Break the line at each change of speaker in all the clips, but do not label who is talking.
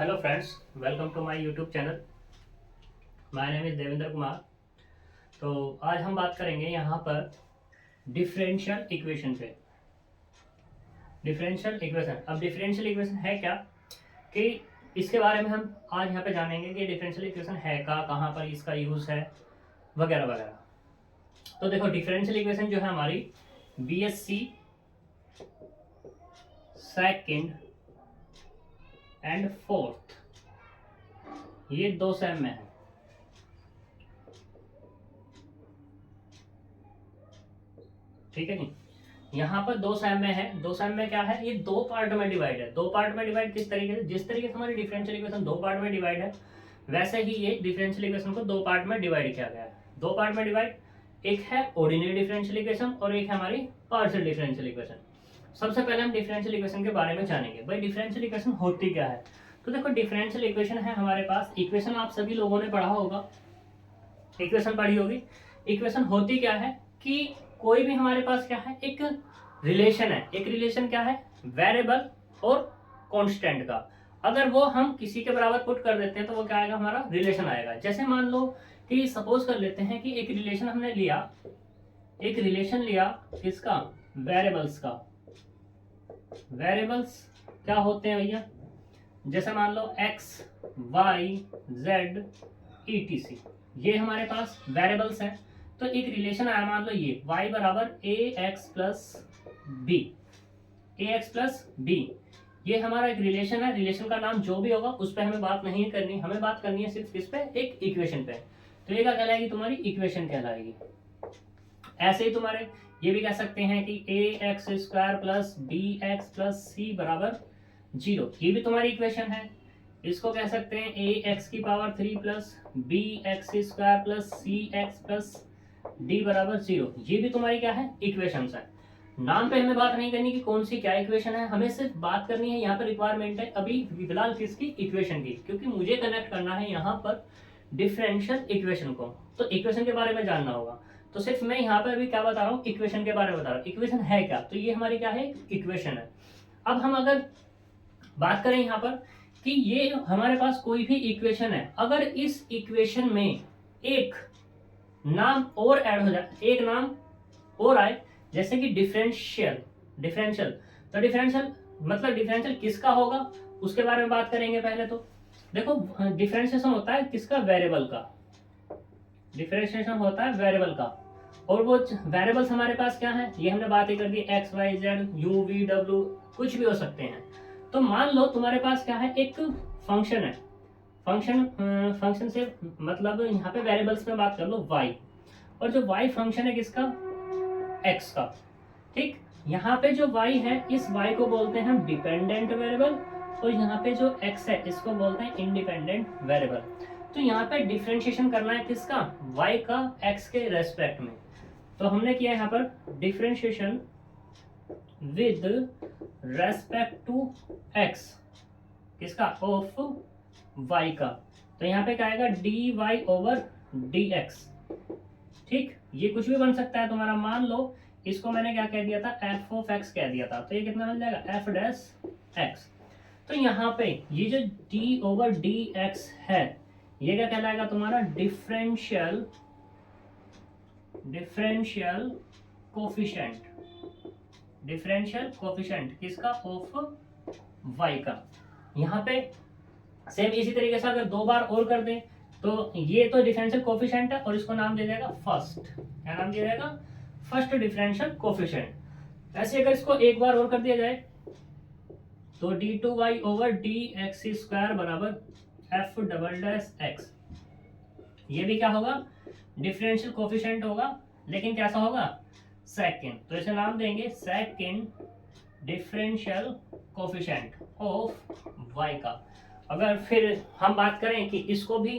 Hello friends, welcome to my YouTube channel. My name is Devendra Kumar. तो आज हम बात करेंगे यहाँ पर डिफरेंशियल इक्वेशन पे। डिफरेंशियल इक्वेशन, अब डिफरेंशियल इक्वेशन है क्या कि इसके बारे में हम आज यहाँ पे जानेंगे कि डिफरेंशियल इक्वेशन है का, कहाँ पर इसका यूज़ है, वगैरह वगैरह। तो देखो, डिफरेंशियल इक्वेशन जो है हमारी बीएससी सेकेंड एंड फोर्थ, ये दो सेम में है। ठीक है नहीं, यहाँ पर दो सेम में है। दो सेम में क्या है, ये दो पार्ट में डिवाइड है। दो पार्ट में डिवाइड किस तरीके से, जिस तरीके से हमारी डिफरेंशियल इक्वेशन दो पार्ट में डिवाइड है, वैसे ही ये डिफरेंशियल इक्वेशन को दो पार्ट में डिवाइड किया गया है। दो पार्ट में डिवाइड, एक है ऑर्डिनरी डिफरेंशियल इक्वेशन और एक है हमारी पार्शियल डिफरेंशियल इक्वेशन। सबसे पहले हम डिफरेंशियल इक्वेशन के बारे में जानेंगे। भाई डिफरेंशियल इक्वेशन होती क्या है। तो देखो, डिफरेंशियल इक्वेशन है हमारे पास, इक्वेशन आप सभी लोगों ने पढ़ा होगा, इक्वेशन पढ़ी होगी। इक्वेशन होती क्या है कि कोई भी हमारे पास क्या है, एक रिलेशन है। एक रिलेशन क्या है, वेरिएबल और कांस्टेंट का। अगर वो हम किसी के बराबर पुट कर देते हैं तो वो क्या आएगा, हमारा रिलेशन आएगा। जैसे मान लो कि सपोज कर लेते हैं कि एक रिलेशन हमने लिया, एक रिलेशन लिया किसका, वेरिएबल्स का। वेरिएबल्स क्या होते हैं भैया, जैसे मान लो x, y, z, etc, ये हमारे पास वेरिएबल्स हैं। तो एक रिलेशन आया, मान लो ये y बराबर ax plus b, ax plus b, ये हमारा एक रिलेशन है। रिलेशन का नाम जो भी होगा उस पर हमें बात नहीं करनी, हमें बात करनी है सिर्फ किस पे, एक इक्वेशन पे। तो ये क्या कहलाएगी, तुम्हारी इक्वेशन कहलाएगी। ऐसे ही तुम्हारे ये भी कह सकते हैं कि ax square plus b x plus c बराबर 0, ये भी तुम्हारी इक्वेशन है। इसको कह सकते हैं ax की power 3 plus b x square plus c x plus d बराबर 0, ये भी तुम्हारी क्या है, इक्वेशंस है। नाम पे हमें बात नहीं करनी कि कौन सी क्या इक्वेशन है, हमें सिर्फ बात करनी है यहाँ पर रिक्वायरमेंट है अभी फिलहाल किसकी, इक्वेशन की, क्योंकि मुझे कनेक्ट करना है यहाँ पर डिफरेंशियल इक्वेशन को। तो इक्वेशन के बारे में जानना होगा। तो सिर्फ मैं यहाँ पर अभी क्या बता रहा हूँ, इक्वेशन के बारे में बता रहा हूँ। इक्वेशन है क्या, तो ये हमारी क्या है, इक्वेशन है। अब हम अगर बात करें यहाँ पर कि ये हमारे पास कोई भी इक्वेशन है, अगर इस इक्वेशन में एक नाम और ऐड हो जाए, एक नाम और आए, जैसे कि डिफरेंशियल। डिफरेंशियल तो डिफरेंशियल मतलब डिफरेंशियल किसका होगा उसके बारे में बात करेंगे पहले। तो देखो, डिफरेंशिएशन होता है किसका, वेरिएबल का। डिफरेंशिएशन होता है वेरिएबल का, और वो वेरिएबल्स हमारे पास क्या है, ये हमने बात ही कर दी, x y z u v डब्ल्यू, कुछ भी हो सकते हैं। तो मान लो तुम्हारे पास क्या है, एक फंक्शन है। फंक्शन से मतलब यहाँ पे वेरिएबल्स में बात कर लो y, और जो y फंक्शन है किसका, x का। ठीक, यहाँ पे जो y है, इस y को बोलते हैं हम डिपेंडेंट वेरिएबल, और यहाँ पे जो x है इसको बोलते हैं इंडिपेंडेंट वेरिएबल। तो यहाँ पे डिफरेंशिएशन करना है किसका, y का x के रेस्पेक्ट में। तो हमने किया यहाँ पर differentiation with respect to x, किसका, ऑफ y का। तो यहाँ पे क्या आएगा, d Y over D x. ठीक, ये कुछ भी बन सकता है तुम्हारा। मान लो इसको मैंने क्या कह दिया था, एफ ऑफ एक्स कह दिया था, तो ये कितना बन जाएगा, एफ डैश एक्स। तो यहाँ पे ये जो डी ओवर डी एक्स है, ये क्या कहलाएगा तुम्हारा, डिफरेंशियल कोफिशिएंट। डिफरेंशियल कोफिशिएंट किसका, ऑफ y का। यहाँ पे सेम इसी तरीके से अगर दो बार और कर दें, तो ये तो डिफरेंशियल कोफिशिएंट है और इसको नाम दे जाएगा फर्स्ट। क्या नाम दिया जाएगा, फर्स्ट डिफरेंशियल कोफिशिएंट। ऐसे अगर इसको एक बार और कर दिया जाए, तो d two Y over D x square बराबर एफ डबल डैश एक्स, ये भी क्या होगा, डिफरेंशियल कोफिशिएंट होगा, लेकिन कैसा होगा, सेकेंड। तो इसे नाम देंगे second differential coefficient of y का। अगर फिर हम बात करें कि इसको भी,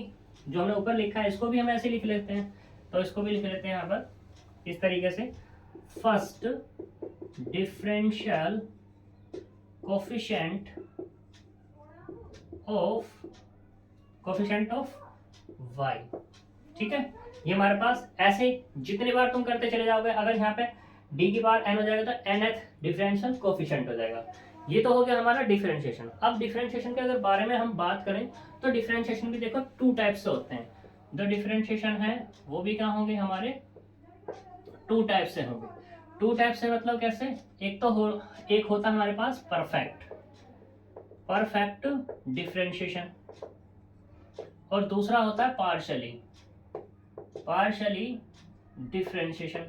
जो हमने ऊपर लिखा है, इसको भी हम ऐसे लिख लेते हैं, तो इसको भी लिख लेते हैं यहाँ पर इस तरीके से, first differential coefficient of y। ठीक है, ये हमारे पास ऐसे जितनी बार तुम करते चले जाओगे, अगर यहाँ पे d की बार n हो जाएगा तो nth डिफरेंशियल कोफिशिएंट हो जाएगा। ये तो हो गया हमारा डिफरेंशिएशन। अब डिफरेंशिएशन के अगर बारे में हम बात करें तो डिफरेंशिएशन भी देखो टू टाइप से होते हैं। जो डिफरेंशिएशन है वो भी क्या होंगे हमारे टू टाइप से होंगे। टू टाइप से मतलब कैसे, एक होता है हमारे पास परफेक्ट डिफरेंशिएशन और दूसरा होता है पार्शियली डिफरेंशिएशन।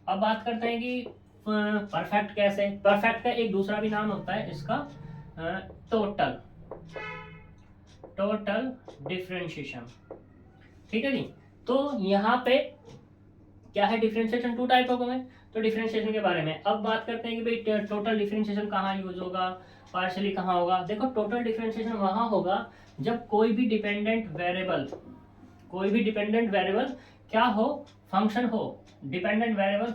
अब बात करते हैं कि परफेक्ट कैसे। परफेक्ट का एक दूसरा भी नाम होता है इसका टोटल डिफरेंशिएशन। ठीक है जी। तो यहाँ पे क्या है, डिफरेंशिएशन टू टाइप हो गए। तो डिफरेंशिएशन के बारे में अब बात करते हैं कि भाई टोटल डिफरेंशिएशन कहाँ यूज होगा, पार्शियली कहाँ होगा। देखो टोटल डिफरेंशिएशन वहाँ होगा जब कोई भी डिपेंडेंट वेरिएबल क्या हो, फंक्शन हो। Dependent variable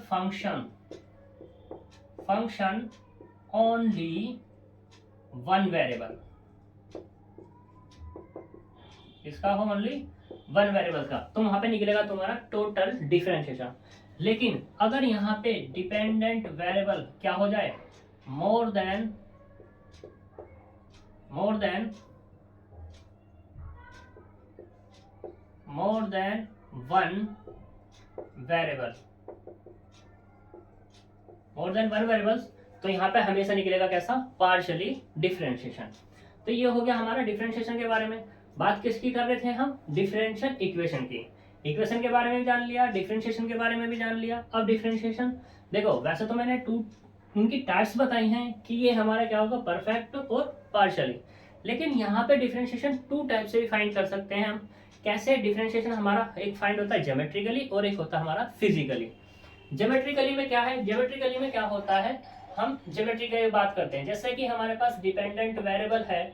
function only one variable, इसका हो ओनली वन वेरिएबल का, तो वहां पे निकलेगा तुम्हारा टोटल डिफरेंशिएशन। लेकिन अगर यहाँ पे डिपेंडेंट वेरिएबल क्या हो जाए, मोर देन वन वेरिएबल्स, तो यहाँ पे हमेशा निकलेगा कैसा, पार्शियली डिफरेंशिएशन। तो ये हो गया हमारा डिफरेंशिएशन के बारे में। बात किसकी कर रहे थे हम, डिफरेंशियल इक्वेशन की। इक्वेशन के बारे में भी जान लिया, डिफरेंशिएशन के बारे में भी जान लिया। अब डिफरेंशिएशन देखो, वैसे तो मैंने उनकी टाइप्स बताई हैं कि ये हमारा क्या होगा, परफेक्ट और पार्शियली। लेकिन यहाँ पे डिफरेंशिएशन टू टाइप से भी फाइंड कर सकते हैं हम। कैसे डिफरेंशिएशन हमारा एक फाइंड होता है ज्योमेट्रिकली और एक होता है हमारा फिजिकली। ज्योमेट्रिकली में क्या है, ज्योमेट्रिकली में क्या होता है, हम ज्योमेट्री की बात करते हैं। जैसे कि हमारे पास डिपेंडेंट वेरिएबल है,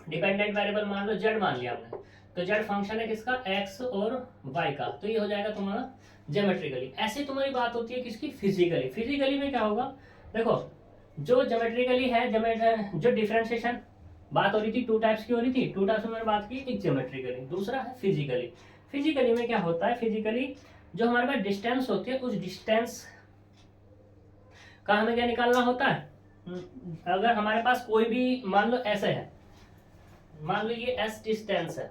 डिपेंडेंट वेरिएबल मान लो जेड मान लिया हमने, तो जेड फंक्शन है किसका, एक्स और वाई का, तो ये हो जाएगा तुम्हारा ज्योमेट्रिकली। ऐसे तुम्हारी बात होती है किसकी, फिजिकली। फिजिकली में क्या होगा, देखो जो ज्योमेट्रिकली है, जो डिफरेंशिएशन बात हो रही थी टू टाइप्स की हो रही थी, टू टाइप्स में मैंने बात की, एक ज्योमेट्रिकली, दूसरा है फिजिकली। फिजिकली में क्या होता है, फिजिकली जो हमारे पास डिस्टेंस होती है, उस डिस्टेंस का हमें क्या निकालना होता है। अगर हमारे पास कोई भी मान लो ऐसे है, मान लो ये s डिस्टेंस है,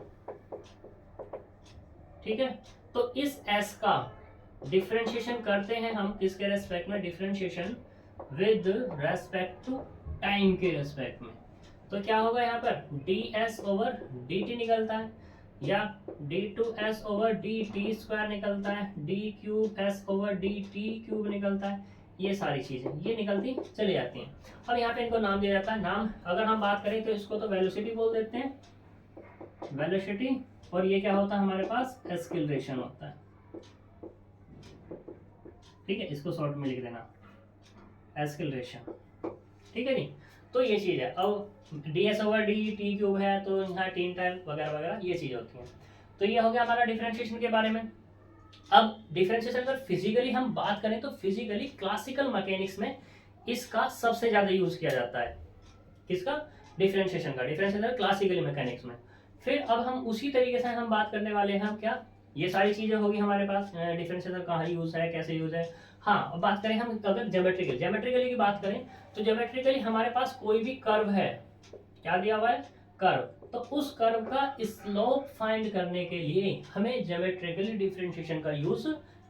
ठीक है, तो इस s का डिफरेंशिएशन करते हैं हम किसके रेस्पेक्ट में, differentiation with respect to time के रेस्पेक्ट में। तो क्या होगा यहाँ पर, ds ओवर dt निकलता है, या d2s ओवर dt स्क्वायर निकलता है, d cube s over dt cube निकलता है। ये सारी चीजें ये निकलती चली जाती हैं। और यहाँ पे इनको नाम दिया जाता है। नाम अगर हम बात करें तो इसको तो वेलोसिटी बोल देते हैं, वेलोसिटी, और ये क्या होता है हमारे पास, एक्सीलरेशन होता है। ठीक है, इसको शॉर्ट में लिख देना, एक्सीलरेशन। ठीक है जी। तो ये चीज है। अब ds ओवर dt क्यूब है, तो यहाँ टीन टाइम वगैरह वगैरह ये चीज होती है। तो ये हो गया हमारा डिफरेंशिएशन के बारे में। अब डिफरेंशिएशन अगर फिजिकली हम बात करें तो फिजिकली क्लासिकल मैकेनिक्स में इसका सबसे ज्यादा यूज किया जाता है। किसका, डिफरेंशिएशन का। डिफरेंशिएशन क्लासिकल मैकेनिक्स में। फिर अब हम उसी तरीके से हम बात करने वाले हैं, क्या ये सारी चीजें होगी हमारे पास, डिफरेंशिएशन कहाँ यूज है, कैसे यूज है। हाँ, अब बात करें हम अगर ज्योमेट्रिकली की बात करें तो ज्योमेट्रिकली हमारे पास कोई भी कर्व है, क्या दिया हुआ है, कर्व, तो उस कर्व का स्लोप फाइंड करने के लिए हमें ज्योमेट्रिकली डिफरेंशिएशन का यूज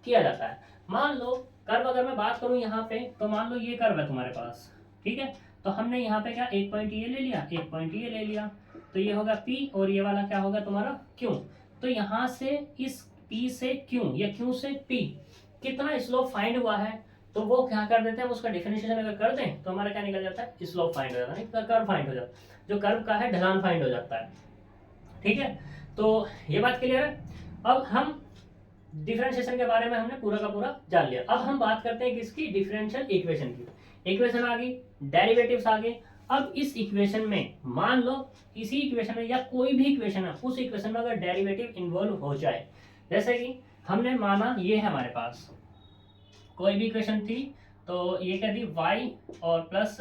किया जाता है। मान लो कर्व अगर मैं बात करूं यहाँ पे, तो मान लो ये कर्व है तुम्हारे पास, ठीक है, तो हमने यहाँ पे क्या एक पॉइंट ये ले लिया, एक पॉइंट ये ले लिया, तो ये होगा P और ये वाला क्या होगा तुम्हारा Q। तो यहाँ से इस P से Q या Q से P कितना स्लोप फाइंड हुआ है, तो वो क्या कर देते हैं, उसका डिफरेंशिएशन अगर कर दें तो हमारा क्या निकल जाता है, स्लोप फाइंड हो जाता है, कर्व फाइंड हो जाता है, जो कर्व का है ढलान फाइंड हो जाता है। ठीक है, तो ये बात क्लियर है। अब हम डिफरेंशिएशन के बारे में हमने पूरा का पूरा जान लिया। अब हम बात करते हैं किसकी, डिफरेंशियल इक्वेशन की। इक्वेशन आ गई, डेरिवेटिव्स आ गए। अब इस इक्वेशन में मान लो इसी इक्वेशन में या कोई भी इक्वेशन है, उस इक्वेशन में अगर डेरिवेटिव इन्वॉल्व हो जाए, जैसे कि हमने माना ये है हमारे पास कोई भी इक्वेशन थी, तो ये क्या थी, y और प्लस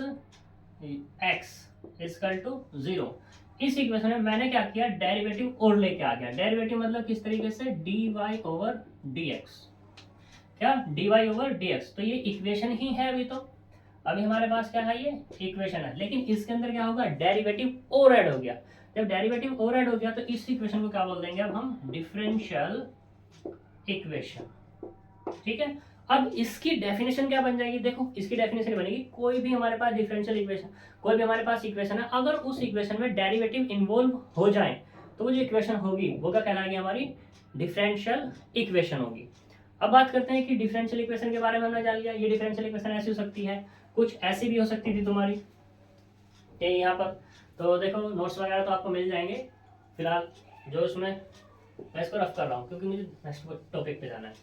x इक्वल टू 0। इस इक्वेशन में मैंने क्या किया, डेरिवेटिव और लेके आ गया। डेरिवेटिव मतलब किस तरीके से, dy ओवर dx, क्या dy ओवर dx, तो ये इक्वेशन ही है अभी तो। अभी हमारे पास क्या है, ये इक्वेशन है, लेकिन इसके अंदर क्या होगा, डेरिवेटिव और ऐड हो गया। जब डेरिवेटिव और ऐड हो गया तो इस इक्वेशन को क्या बोल देंगे अब हम, डिफरेंशियल इक्वेशन। ठीक है, अब इसकी डेफिनेशन क्या बन जाएगी, देखो इसकी डेफिनेशन बनेगी, कोई भी हमारे पास डिफरेंशियल इक्वेशन, कोई भी हमारे पास इक्वेशन है, अगर उस इक्वेशन में डेरिवेटिव इन्वॉल्व हो जाए तो वो जो इक्वेशन होगी वो क्या कहलाएगी, हमारी डिफरेंशियल इक्वेशन होगी। अब बात करते हैं कि डिफरेंशियल इक्वेशन के बारे में हमने जान लिया। ये डिफरेंशियल इक्वेशन ऐसी हो सकती है, कुछ ऐसी भी हो सकती थी तुम्हारी, ये यहाँ पर। तो देखो नोट्स वगैरह तो आपको मिल जाएंगे, फिलहाल जो उसमें मैं इसको रफ कर रहा हूँ क्योंकि मुझे नेक्स्ट टॉपिक पे जाना है।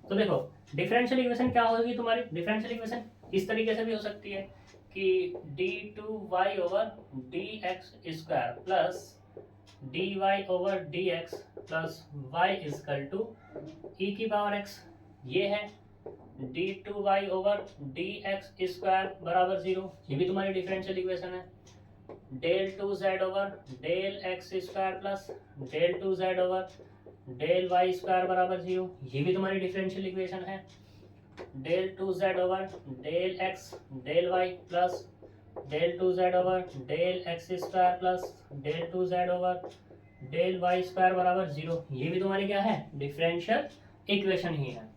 तो देखो डिफरेंशियल इक्वेशन क्या होगी तुम्हारी, डिफरेंशियल इक्वेशन इस तरीके से भी हो सकती है कि d2y over dx² plus dy over dx plus y equal to e की पावर x। ये है d2y ओवर dx² बराबर 0, ये भी तुम्हारी डिफरेंशियल इक्वेशन है। Del 2z over del x² plus del 2z over del y² बराबर 0, ये भी तुम्हारी डिफरेंशियल इक्वेशन है। Del 2z over del x del y plus del 2z over del x² plus del 2z over del y² बराबर 0, ये भी तुम्हारी क्या है, डिफरेंशियल इक्वेशन ही है।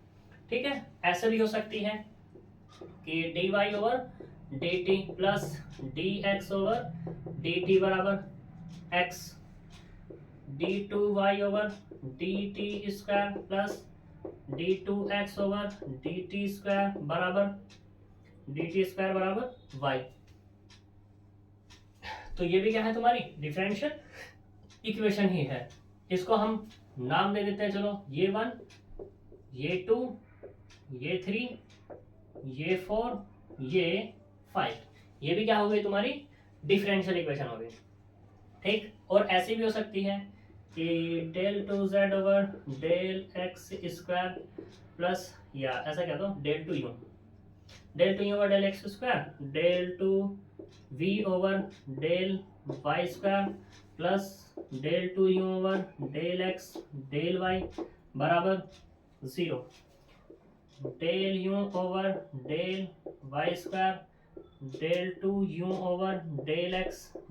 ठीक है, ऐसे भी हो सकती है कि dy over dt plus dx over dt बराबर x, d2y over dt square plus d2x over dt square बराबर y। तो ये भी क्या है, तुम्हारी डिफरेंशियल इक्वेशन ही है। इसको हम नाम दे देते हैं, चलो ये 1, ये 2, ये 3, ये 4, ये 5, ये भी क्या हो गई तुम्हारी डिफरेंशियल इक्वेशन हो गई। ठीक, और ऐसी भी हो सकती है कि del 2z over del x² plus, या ऐसा क्या दो, del 2u over del x² del 2v over del y² plus del 2u over del x del y बराबर 0, del u over del y² del 2u over del x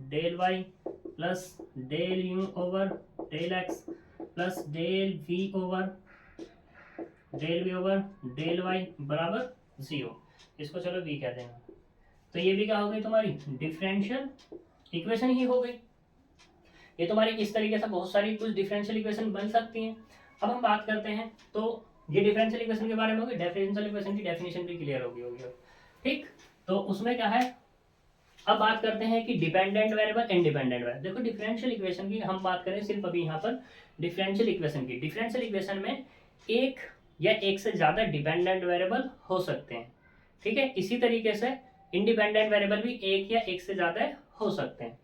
del y plus del u over del x plus del v over del y बराबर 0, इसको चलो v कहते हैं। तो ये भी क्या हो गई तुम्हारी डिफरेंशियल इक्वेशन ही हो गई। ये तुम्हारी इस तरीके से बहुत सारी कुछ डिफरेंशियल इक्वेशन बन सकती हैं। अब हम बात करते हैं, तो ये डिफरेंशियल इक्वेशन के बारे में होगी, डिफरेंशियल इक्वेशन की डेफिनेशन भी क्लियर होगी। ठीक, तो उसमें क्या है, अब बात करते हैं कि डिपेंडेंट वेरिएबल, इंडिपेंडेंट वेरिएबल। देखो डिफरेंशियल इक्वेशन की हम बात करें सिर्फ अभी यहाँ पर डिफरेंशियल इक्वेशन की, डिफरेंशियल इक्वेशन में एक या एक से ज्यादा डिपेंडेंट वेरिएबल हो सकते हैं। ठीक है, इसी तरीके से इंडिपेंडेंट वेरिएबल भी एक या एक से ज्यादा हो सकते हैं।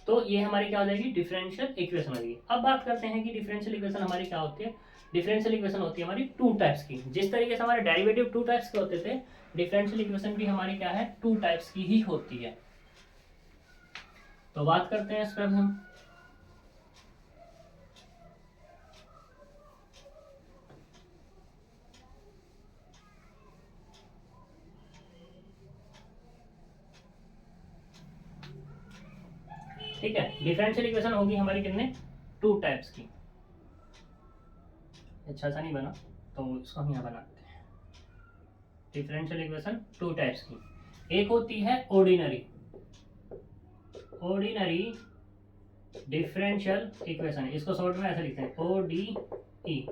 तो ये हमारी क्या हो जाएगी, डिफरेंशियल इक्वेशन होगी। अब बात करते हैं कि डिफरेंशियल इक्वेशन हमारी क्या होती है। डिफरेंशियल इक्वेशन होती है हमारी टू टाइप्स की। जिस तरीके से हमारे डेरिवेटिव टू टाइप्स के होते थे, डिफरेंशियल इक्वेशन भी हमारी क्या है, टू टाइप्स की ही होती है। तो बात करते हैं इस पर हम। ठीक है, डिफरेंशियल इक्वेशन होगी हमारी कितने, टू टाइप्स की। अच्छा सा नहीं बना तो इसको हम यहाँ बनाते हैं। डिफरेंशियल इक्वेशन टू टाइप्स की, एक होती है ऑर्डिनरी डिफरेंशियल इक्वेशन, इसको शॉर्ट में ऐसे लिखते हैं ODE,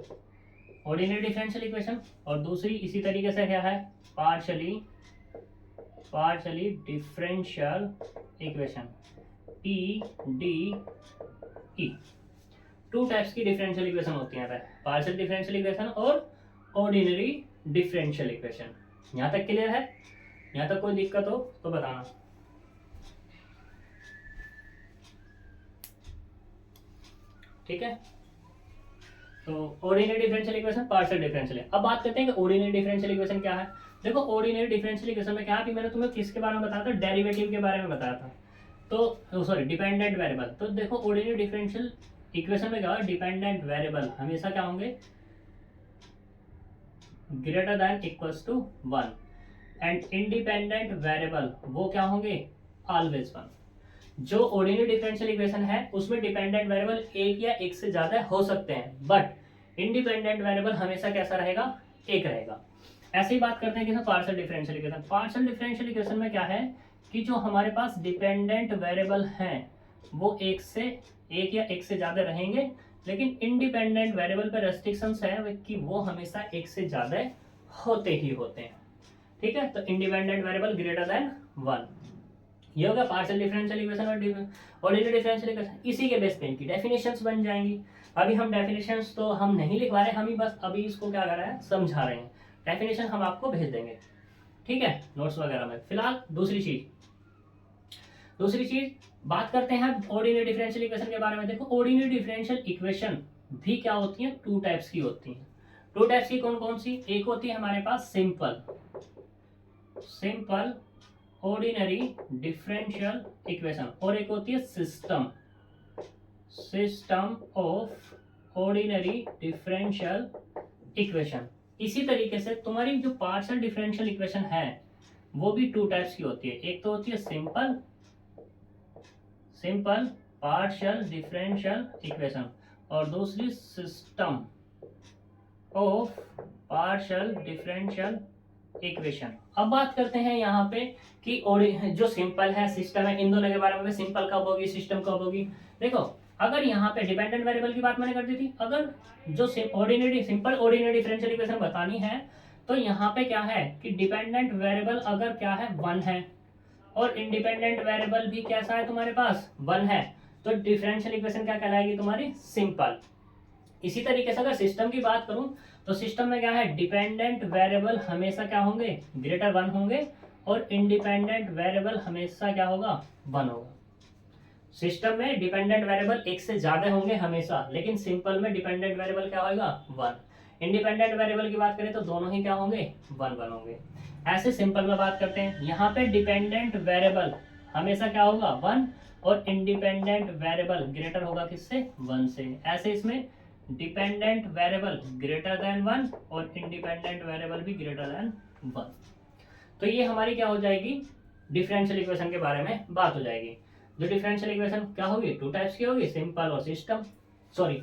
ऑर्डिनरी डिफरेंशियल इक्वेशन। और दूसरी इसी तरीके से क्या है, partially differential equation, PDE। Two types की डिफरेंशियल इक्वेशन होती है, पार्शियल डिफरेंशियल इक्वेशन और ऑर्डिनरी डिफरेंशियल इक्वेशन। यहाँ तक क्लियर है? यहाँ तक कोई दिक्कत हो तो बताना। ठीक है, तो ordinary differential equation, partial differential. अब बात करते हैं कि ऑर्डिनरी डिफरेंशियल इक्वेशन क्या है। देखो ऑर्डिनरी डिफरेंशियल इक्वेशन में क्या है, मैंने तुम्हें किसके बारे में बताया था, डेरिवेटिव के बारे में बताया था। तो सॉरी, डिपेंडेंट वेरिएबल। तो देखो ऑर्डिनरी डिफरेंशियल इक्वेशन में क्या है, डिपेंडेंट वेरिएबल हमेशा क्या होंगे, greater than equals to 1 and independent variable वो क्या होंगे, ऑलवेज 1। जो ऑर्डिनरी डिफरेंशियल इक्वेशन है उसमें डिपेंडेंट वेरिएबल एक या एक से ज्यादा हो सकते हैं, बट इंडिपेंडेंट वेरिएबल हमेशा कैसा रहेगा, एक रहेगा। ऐसे ही बात करते हैं कि partial differential equation. Partial differential equation में क्या है कि जो हमारे पास डिपेंडेंट वेरिएबल हैं वो एक या एक से ज्यादा रहेंगे, लेकिन इंडिपेंडेंट वेरिएबल पर रेस्ट्रिक्शंस है कि वो हमेशा एक से ज्यादा होते ही होते हैं। ठीक है, तो इंडिपेंडेंट वेरिएबल ग्रेटर देन 1, ये होगा पार्शियल डिफरेंशियल इक्वेशन और ऑर्डिनरी डिफरेंशियल इक्वेशन। इसी के बेस पे इनकी डेफिनेशंस बन जाएंगी। अभी हम डेफिनेशंस तो हम नहीं लिखवा रहे, हम ही बस अभी इसको क्या कर रहे हैं, समझा रहे हैं। डेफिनेशन हम आपको भेज देंगे, ठीक है, नोट्स वगैरह में। फिलहाल दूसरी चीज बात करते हैं ऑर्डिनरी डिफरेंशियल इक्वेशन के बारे में। देखो ऑर्डिनरी डिफरेंशियल इक्वेशन भी क्या होती है, 2 टाइप्स की होती हैं। 2 टाइप्स की कौन कौन सी, एक होती है हमारे पास सिंपल ऑर्डिनरी डिफरेंशियल इक्वेशन और एक होती है system of ordinary differential equation. इसी तरीके से तुम्हारी जो पार्शियल डिफरेंशियल इक्वेशन है वो भी 2 टाइप्स की होती है। एक तो होती है सिंपल पार्शियल डिफरेंशियल इक्वेशन और दूसरी system of partial differential equation. अब बात करते हैं यहाँ पे कि जो सिंपल है, सिस्टम है, इन दोनों के बारे में। सिंपल कब होगी, सिस्टम कब होगी। देखो अगर यहाँ पे डिपेंडेंट वेरिएबल की बात मैंने कर दी थी, अगर जो सिंपल ऑर्डिनरी डिफरेंशियल इक्वेशन बतानी है तो यहाँ पे क्या है कि डिपेंडेंट वेरिएबल अगर क्या है 1 है और इंडिपेंडेंट वेरिएबल भी कैसा है तुम्हारे पास 1 है, तो डिफरेंशियल इक्वेशन क्या कहलाएगी तुम्हारी, सिंपल। इसी तरीके से अगर सिस्टम की बात करूं तो सिस्टम में क्या है, डिपेंडेंट वेरिएबल हमेशा क्या होंगे, ग्रेटर 1 होंगे और इंडिपेंडेंट वेरिएबल हमेशा क्या होगा, 1 होगा। सिस्टम में डिपेंडेंट वेरिएबल एक से ज्यादा होंगे हमेशा, लेकिन सिंपल में डिपेंडेंट वेरिएबल क्या होगा, 1। इंडिपेंडेंट वेरिएबल की बात करें तो दोनों ही क्या होंगे, 1 होंगे। ऐसे सिंपल में बात करते हैं, यहाँ पे डिपेंडेंट वेरिएबल हमेशा क्या होगा, 1 और इंडिपेंडेंट वेरिएबल ग्रेटर होगा किससे, 1 से। ऐसे इसमें डिपेंडेंट वेरिएबल ग्रेटर देन 1 और इंडिपेंडेंट वेरिएबल भी ग्रेटर देन 1। तो ये हमारी क्या हो जाएगी, डिफरेंशियल इक्वेशन के बारे में बात हो जाएगी। जो डिफरेंशियल इक्वेशन क्या होगी, 2 टाइप्स की होगी, सिंपल और सिस्टम, 2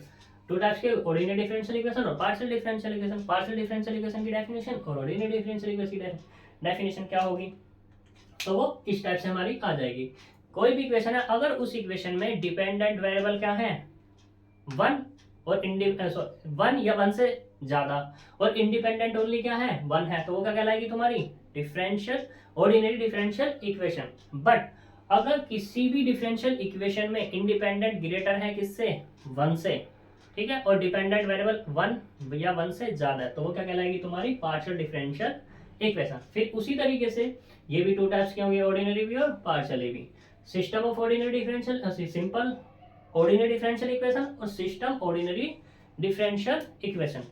टाइप्स के, ऑर्डिनरी डिफरेंशियल इक्वेशन और partial differential equation. Partial differential equation की डेफिनेशन और ऑर्डिनरी डिफरेंशियल इक्वेशन की डेफिनेशन क्या होगी, तो वो इस टाइप से हमारी आ जाएगी। कोई भी इक्वेशन है, अगर उस इक्वेशन में डिपेंडेंट वेरिएबल क्या है, 1 और 1 या 1 से ज्यादा और इंडिपेंडेंट ओनली क्या है, 1 है, तो वो क्या कहलाएगी तुम्हारी ऑर्डिनरी डिफरेंशियल इक्वेशन। बट अगर किसी भी डिफरेंशियल इक्वेशन में इंडिपेंडेंट ग्रेटर है किससे, 1 से, ठीक है, और डिपेंडेंट वेरिएबल 1 या 1 से ज्यादा है, तो वो क्या कहलाएगी तुम्हारी पार्शियल डिफरेंशियल इक्वेशन। फिर उसी तरीके से ये भी 2 टाइप्स के होंगे, ऑर्डिनरी भी और पार्शियल भी। System of ordinary differential, simple ordinary differential equation और system ordinary differential equation.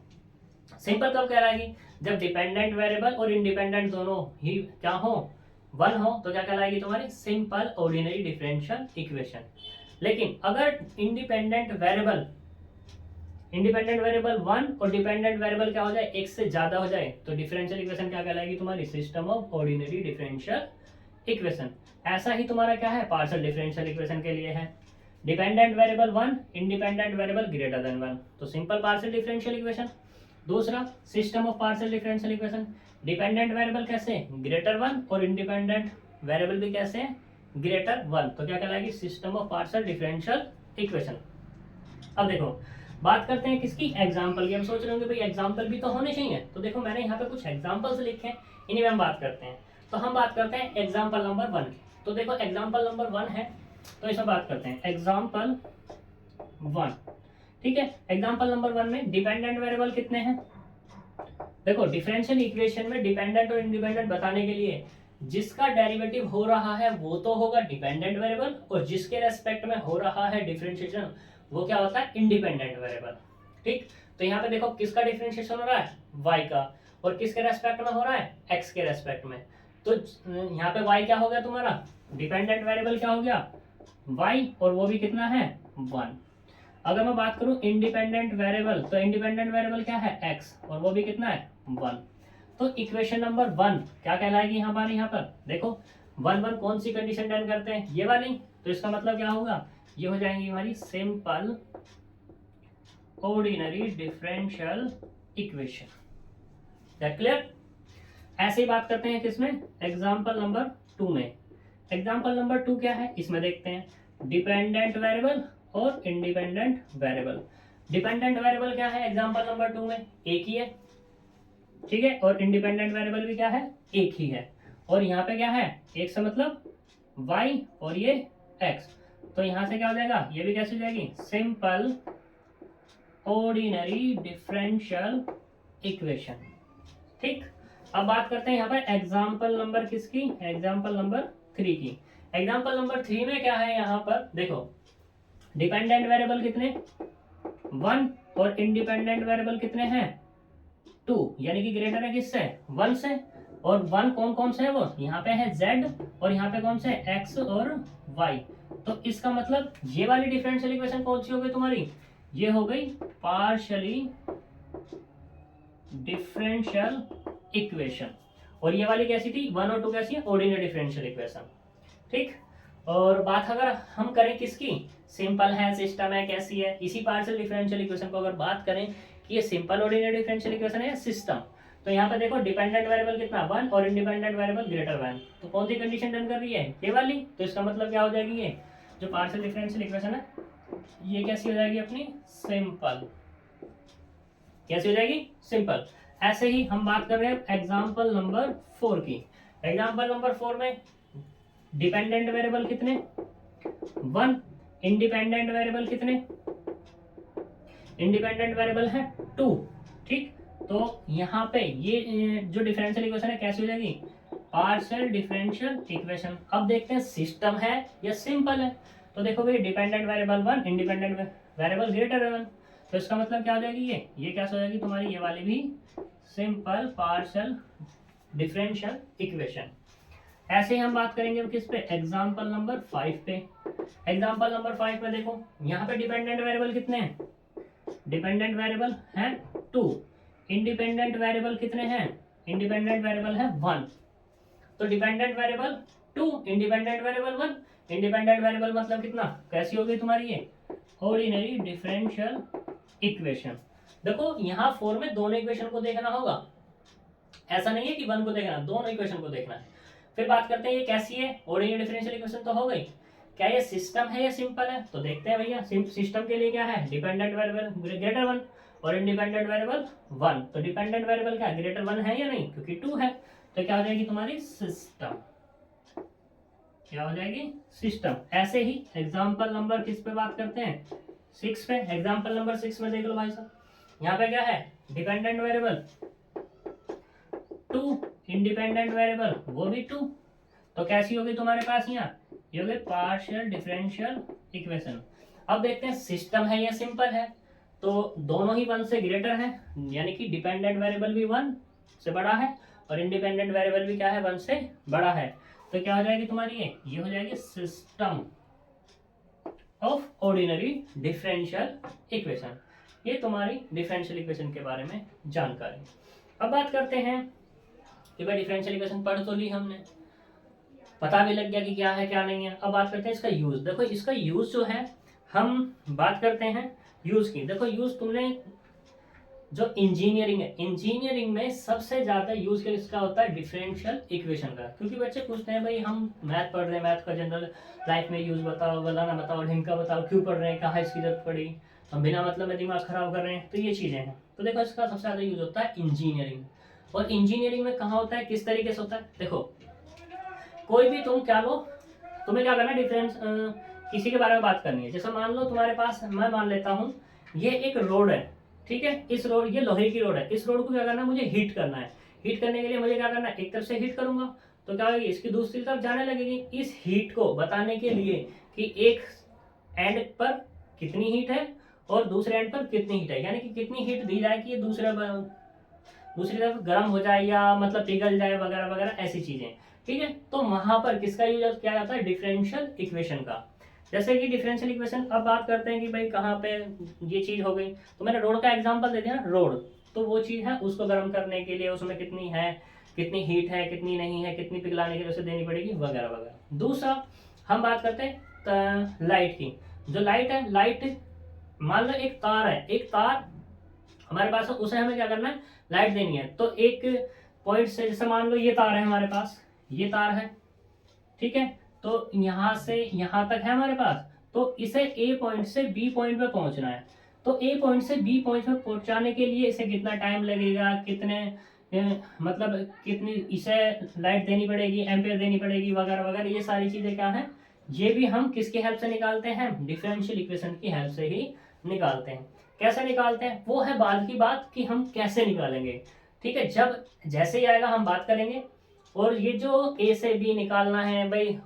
Simple कब कहलाएगी, जब डिपेंडेंट वेरिएबल और इंडिपेंडेंट दोनों ही क्या हो, 1 हो, तो क्या कहलाएगी तुम्हारी सिंपल ऑर्डिनरी डिफरेंशियल इक्वेशन। लेकिन अगर इंडिपेंडेंट वेरिएबल 1 और डिपेंडेंट वेरिएबल क्या हो जाए, एक से ज्यादा हो जाए, तो डिफरेंशियल इक्वेशन क्या कहलाएगी तुम्हारी system of ordinary differential equation. ऐसा ही तुम्हारा क्या है पार्शियल डिफरेंशियल इक्वेशन के लिए है, dependent variable 1, independent variable greater than 1, तो सिंपल पार्शियल डिफरेंशियल इक्वेशन। दूसरा system of partial differential equation, dependent variable कैसे, ग्रेटर 1 और इंडिपेंडेंट वेरिएबल भी कैसे है, ग्रेटर 1, तो क्या कहलाएगी system of partial differential equation. अब देखो बात करते हैं किसकी, एग्जाम्पल की। हम सोच रहे होंगे भाई एग्जाम्पल भी तो होने चाहिए, तो देखो मैंने यहाँ पे कुछ एग्जाम्पल्स लिखे हैं, इन्हीं में हम बात करते हैं। तो हम बात करते हैं एग्जाम्पल नंबर 1 की। तो देखो एग्जाम्पल नंबर 1 है, तो इसमें बात करते हैं एग्जाम्पल 1, ठीक है। एग्जाम्पल नंबर 1 में डिपेंडेंट वेरिएबल कितने हैं, देखो डिफरेंशियल इक्वेशन में डिपेंडेंट और इंडिपेंडेंट बताने के लिए जिसका डेरिवेटिव हो रहा है वो तो होगा डिपेंडेंट वेरिएबल, और जिसके रेस्पेक्ट में हो रहा है डिफरेंशिएशन वो क्या होता है, इंडिपेंडेंट वेरिएबल, ठीक। तो यहाँ पे देखो किसका डिफरेंशिएशन हो रहा है, y का, और किसके रेस्पेक्ट में हो रहा है, x के रेस्पेक्ट में। तो यहाँ पे y क्या हो गया तुम्हारा, डिपेंडेंट वेरिएबल क्या हो गया, y, और वो भी कितना है, 1। अगर मैं बात करूं इंडिपेंडेंट वेरिएबल, तो इंडिपेंडेंट वेरिएबल क्या है, x, और वो भी कितना है, 1। तो इक्वेशन नंबर 1 क्या कहलाएगी हमारे यहाँ पर, देखो 1 कौन सी कंडीशन डन करते हैं, ये वाली, तो इसका मतलब क्या होगा, ये हो जाएंगी हमारी simple ordinary differential equation. That clear. ऐसे ही बात करते हैं किसमें, एग्जाम्पल नंबर 2 में। एग्जाम्पल नंबर 2 क्या है, इसमें देखते हैं डिपेंडेंट वेरिएबल और इंडिपेंडेंट वेरिएबल। डिपेंडेंट वेरिएबल क्या है एग्जाम्पल नंबर 2 में, एक ही है, ठीक है, और इंडिपेंडेंट वेरिएबल भी क्या है, एक ही है। और यहाँ पे क्या है, एक से मतलब y और ये x, तो यहाँ से क्या हो जाएगा, ये भी कैसे हो जाएगी, सिंपल ऑर्डिनरी डिफरेंशियल इक्वेशन। ठीक, अब बात करते हैं यहाँ पर एग्जाम्पल नंबर किसकी, एग्जाम्पल नंबर 3 की। एग्जाम्पल नंबर 3 में क्या है, यहाँ पर देखो डिपेंडेंट वेरिएबल कितने 1 और इंडिपेंडेंट वेरिएबल कितने हैं 2, यानी कि ग्रेटर है किससे 1 से। और 1 कौन कौन से है, वो यहाँ पे है z और यहाँ पे कौन से x और y। तो इसका मतलब ये वाली डिफरेंशियल इक्वेशन कौन सी हो गई तुम्हारी, ये हो गई पार्शियली डिफरेंशियल इक्वेशन। और ये वाली कैसी थी 1 और 2 कैसी है, ऑर्डिनरी डिफरेंशियल इक्वेशन। ठीक, और बात अगर हम करें किसकी, सिंपल है, सिस्टम है, कैसी है, इसी पार्शियल डिफरेंशियल इक्वेशन को अगर बात करें कि ये सिंपल ऑर्डिनरी डिफरेंशियल इक्वेशन है या सिस्टम, तो यहाँ पे देखो डिपेंडेंट वेरिएबल कितना 1 और इंडिपेंडेंट वेरिएबल ग्रेटर 1, तो कौन सी कंडीशन डन कर रही है, ये वाली। तो इसका मतलब क्या हो जाएगी, ये जो पार्शियल डिफरेंशियल इक्वेशन है ये कैसी हो जाएगी अपनी, सिंपल। कैसी हो जाएगी, सिंपल। ऐसे ही हम बात कर रहे हैं एग्जाम्पल नंबर 4 की। एग्जाम्पल नंबर 4 में डिपेंडेंट वेरिएबल कितने 1, इंडिपेंडेंट वेरिएबल कितने, इंडिपेंडेंट वेरिएबल है 2। ठीक, तो यहाँ पे ये जो डिफरेंशियल इक्वेशन है कैसी हो जाएगी, पार्शियल डिफरेंशियल इक्वेशन। अब देखते हैं सिस्टम है या सिंपल है। तो देखो भाई dependent variable 1, independent variable greater 1, तो इसका मतलब क्या हो जाएगी, ये क्या हो जाएगी तुम्हारी, ये वाली भी सिंपल पार्शियल डिफरेंशियल इक्वेशन। ऐसे ही हम बात करेंगे किस पे, एग्जाम्पल नंबर 5 पे। एग्जाम्पल नंबर 5 में देखो यहाँ पे डिपेंडेंट वेरिएबल कितने हैं, डिपेंडेंट वेरिएबल है 2, इंडिपेंडेंट वेरिएबल कितने हैं, इंडिपेंडेंट वेरिएबल है 1। तो dependent variable 2, independent variable 1, independent variable मतलब कितना, कैसी होगी तुम्हारी ये ऑर्डिनरी डिफरेंशियल इक्वेशन। देखो यहाँ 4 में दोनों इक्वेशन को देखना होगा, ऐसा नहीं है कि 1 को देखना, दोनों इक्वेशन को देखना है। फिर बात करते हैं ये कैसी है, ऑर्डिनरी डिफरेंशियल इक्वेशन तो हो गई, क्या ये सिस्टम है या सिंपल है। तो देखते हैं भैया सिस्टम के लिए क्या है, डिपेंडेंट वेरिएबल ग्रेटर 1 और इंडिपेंडेंट वेरिएबल 1। तो डिपेंडेंट वेरिएबल क्या ग्रेटर 1 है या नहीं, क्योंकि 2 है, तो क्या हो जाएगी तुम्हारी सिस्टम, क्या हो जाएगी सिस्टम। ऐसे ही एग्जाम्पल नंबर किस पे बात करते हैं, 6 पे। एग्जाम्पल नंबर 6 में देख लो भाई साहब, यहाँ पे क्या है डिपेंडेंट वेरिएबल 2, इंडिपेंडेंट वेरिएबल वो भी 2, तो कैसी होगी तुम्हारे पास यहाँ, ये होगी पार्शियल डिफरेंशियल इक्वेशन। अब देखते हैं सिस्टम है या सिंपल है। तो दोनों ही 1 से ग्रेटर है, यानी कि डिपेंडेंट वेरिएबल भी 1 से बड़ा है और इंडिपेंडेंट वेरिएबल भी क्या है 1 से बड़ा है। तो क्या हो जाएगी तुम्हारी ये हो जाएगी system of ordinary differential equation. ये तुम्हारी डिफरेंशियल इक्वेशन के बारे में जानकारी। अब बात करते हैं कि भाई डिफरेंशियल इक्वेशन पढ़ तो ली हमने, पता भी लग गया कि क्या है क्या नहीं है। अब बात करते हैं इसका यूज। देखो इसका यूज जो है, हम बात करते हैं यूज की। देखो यूज तुमने जो इंजीनियरिंग है, इंजीनियरिंग में सबसे ज्यादा यूज किसका होता है, डिफरेंशियल इक्वेशन का। क्योंकि बच्चे पूछते हैं भाई हम मैथ पढ़ रहे हैं, मैथ का जनरल लाइफ में यूज बताओ, बनाना बताओ, ढिमका बताओ, क्यों पढ़ रहे हैं, कहाँ इसकी जरूरत पड़ी, हम बिना मतलब में दिमाग खराब कर रहे हैं, तो ये चीजें हैं। तो देखो इसका सबसे ज्यादा यूज होता है इंजीनियरिंग। और इंजीनियरिंग में कहाँ होता है, किस तरीके से होता है, देखो कोई भी तुम क्या लो, तुम्हें क्या करना है, डिफरेंस किसी के बारे में बात करनी है। जैसे मान लो तुम्हारे पास, मैं मान लेता हूँ ये एक रोड है, ठीक है, इस रोड, ये लोहे की रोड है, इस रोड को क्या करना है, मुझे हीट करना है। हीट करने के लिए मुझे क्या करना है, एक तरफ से हीट करूंगा तो क्या होगी, इसकी दूसरी तरफ जाने लगेगी। इस हीट को बताने के लिए कि एक एंड पर कितनी हीट है और दूसरे एंड पर कितनी हीट है, यानी कि कितनी हीट दी जाए कि ये दूसरी तरफ गर्म हो जाए या मतलब पिघल जाए वगैरह वगैरह, ऐसी चीजें, ठीक है। तो वहां पर किसका यूज किया जाता है, डिफरेंशियल इक्वेशन का। जैसे कि डिफरेंशियल इक्वेशन, अब बात करते हैं कि भाई कहाँ पे ये चीज हो गई, तो मैंने रोड का एग्जांपल दे दिया ना, रोड, तो वो चीज़ है उसको गर्म करने के लिए उसमें कितनी है, कितनी हीट है, कितनी नहीं है, कितनी पिघलाने के लिए उसे देनी पड़ेगी, वगैरह वगैरह। दूसरा हम बात करते हैं लाइट की। जो लाइट है, लाइट मान लो एक तार है, एक तार हमारे पास है, उसे हमें क्या करना है, लाइट देनी है। तो एक पॉइंट से, जैसे मान लो ये तार है हमारे पास, ये तार है, ठीक है, तो यहां से यहां तक है हमारे पास, तो इसे ए पॉइंट से बी पॉइंट पे पहुंचना है। तो ए पॉइंट से बी पॉइंट पे पहुंचाने के लिए इसे कितना टाइम लगेगा, कितने मतलब कितनी इसे लाइट देनी पड़ेगी, एम्पेयर देनी पड़ेगी, वगैरह वगैरह, ये सारी चीजें क्या है, ये भी हम किसकी हेल्प से निकालते हैं, डिफरेंशियल इक्वेशन की हेल्प से ही निकालते हैं। कैसे निकालते हैं वो है बाद की बात कि हम कैसे निकालेंगे, ठीक है, जब जैसे ही आएगा हम बात करेंगे। और ये जो ए से बी निकालना है भाई,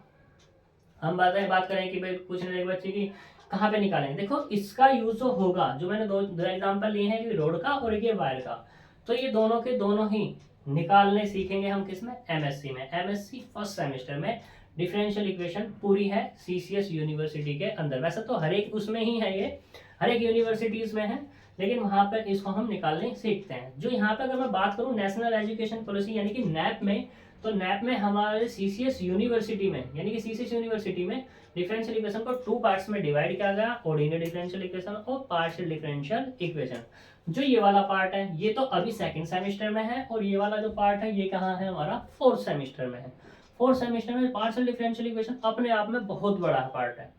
हम बात करें कि भाई पूछने लगे बच्चे की कहाँ पे निकालेंगे। देखो इसका यूज जो होगा, जो मैंने दो एग्जांपल लिए हैं, रोड का और ये वायर का, तो ये दोनों के दोनों ही निकालने सीखेंगे हम किसमें, एमएससी में। एमएससी फर्स्ट सेमेस्टर में डिफरेंशियल इक्वेशन पूरी है सीसीएस यूनिवर्सिटी के अंदर। वैसे तो हर एक उसमें ही है, ये हर एक यूनिवर्सिटीज में है, लेकिन वहां पर इसको हम निकालने सीखते हैं। जो यहाँ पे अगर मैं बात करूँ नेशनल एजुकेशन पॉलिसी यानी कि नैप में, तो नैप में हमारे सीसीएस यूनिवर्सिटी में, यानी कि सीसीएस यूनिवर्सिटी में डिफरेंशियल इक्वेशन को 2 पार्ट्स में डिवाइड किया गया, ऑर्डिनरी डिफरेंशियल इक्वेशन और पार्शियल डिफरेंशियल इक्वेशन। जो ये वाला पार्ट है ये तो अभी सेकंड सेमेस्टर में है, और ये वाला जो पार्ट है ये कहाँ है, हमारा फोर्थ सेमेस्टर में है। फोर्थ सेमेस्टर में पार्शियल डिफरेंशियल इक्वेशन अपने आप में बहुत बड़ा पार्ट है,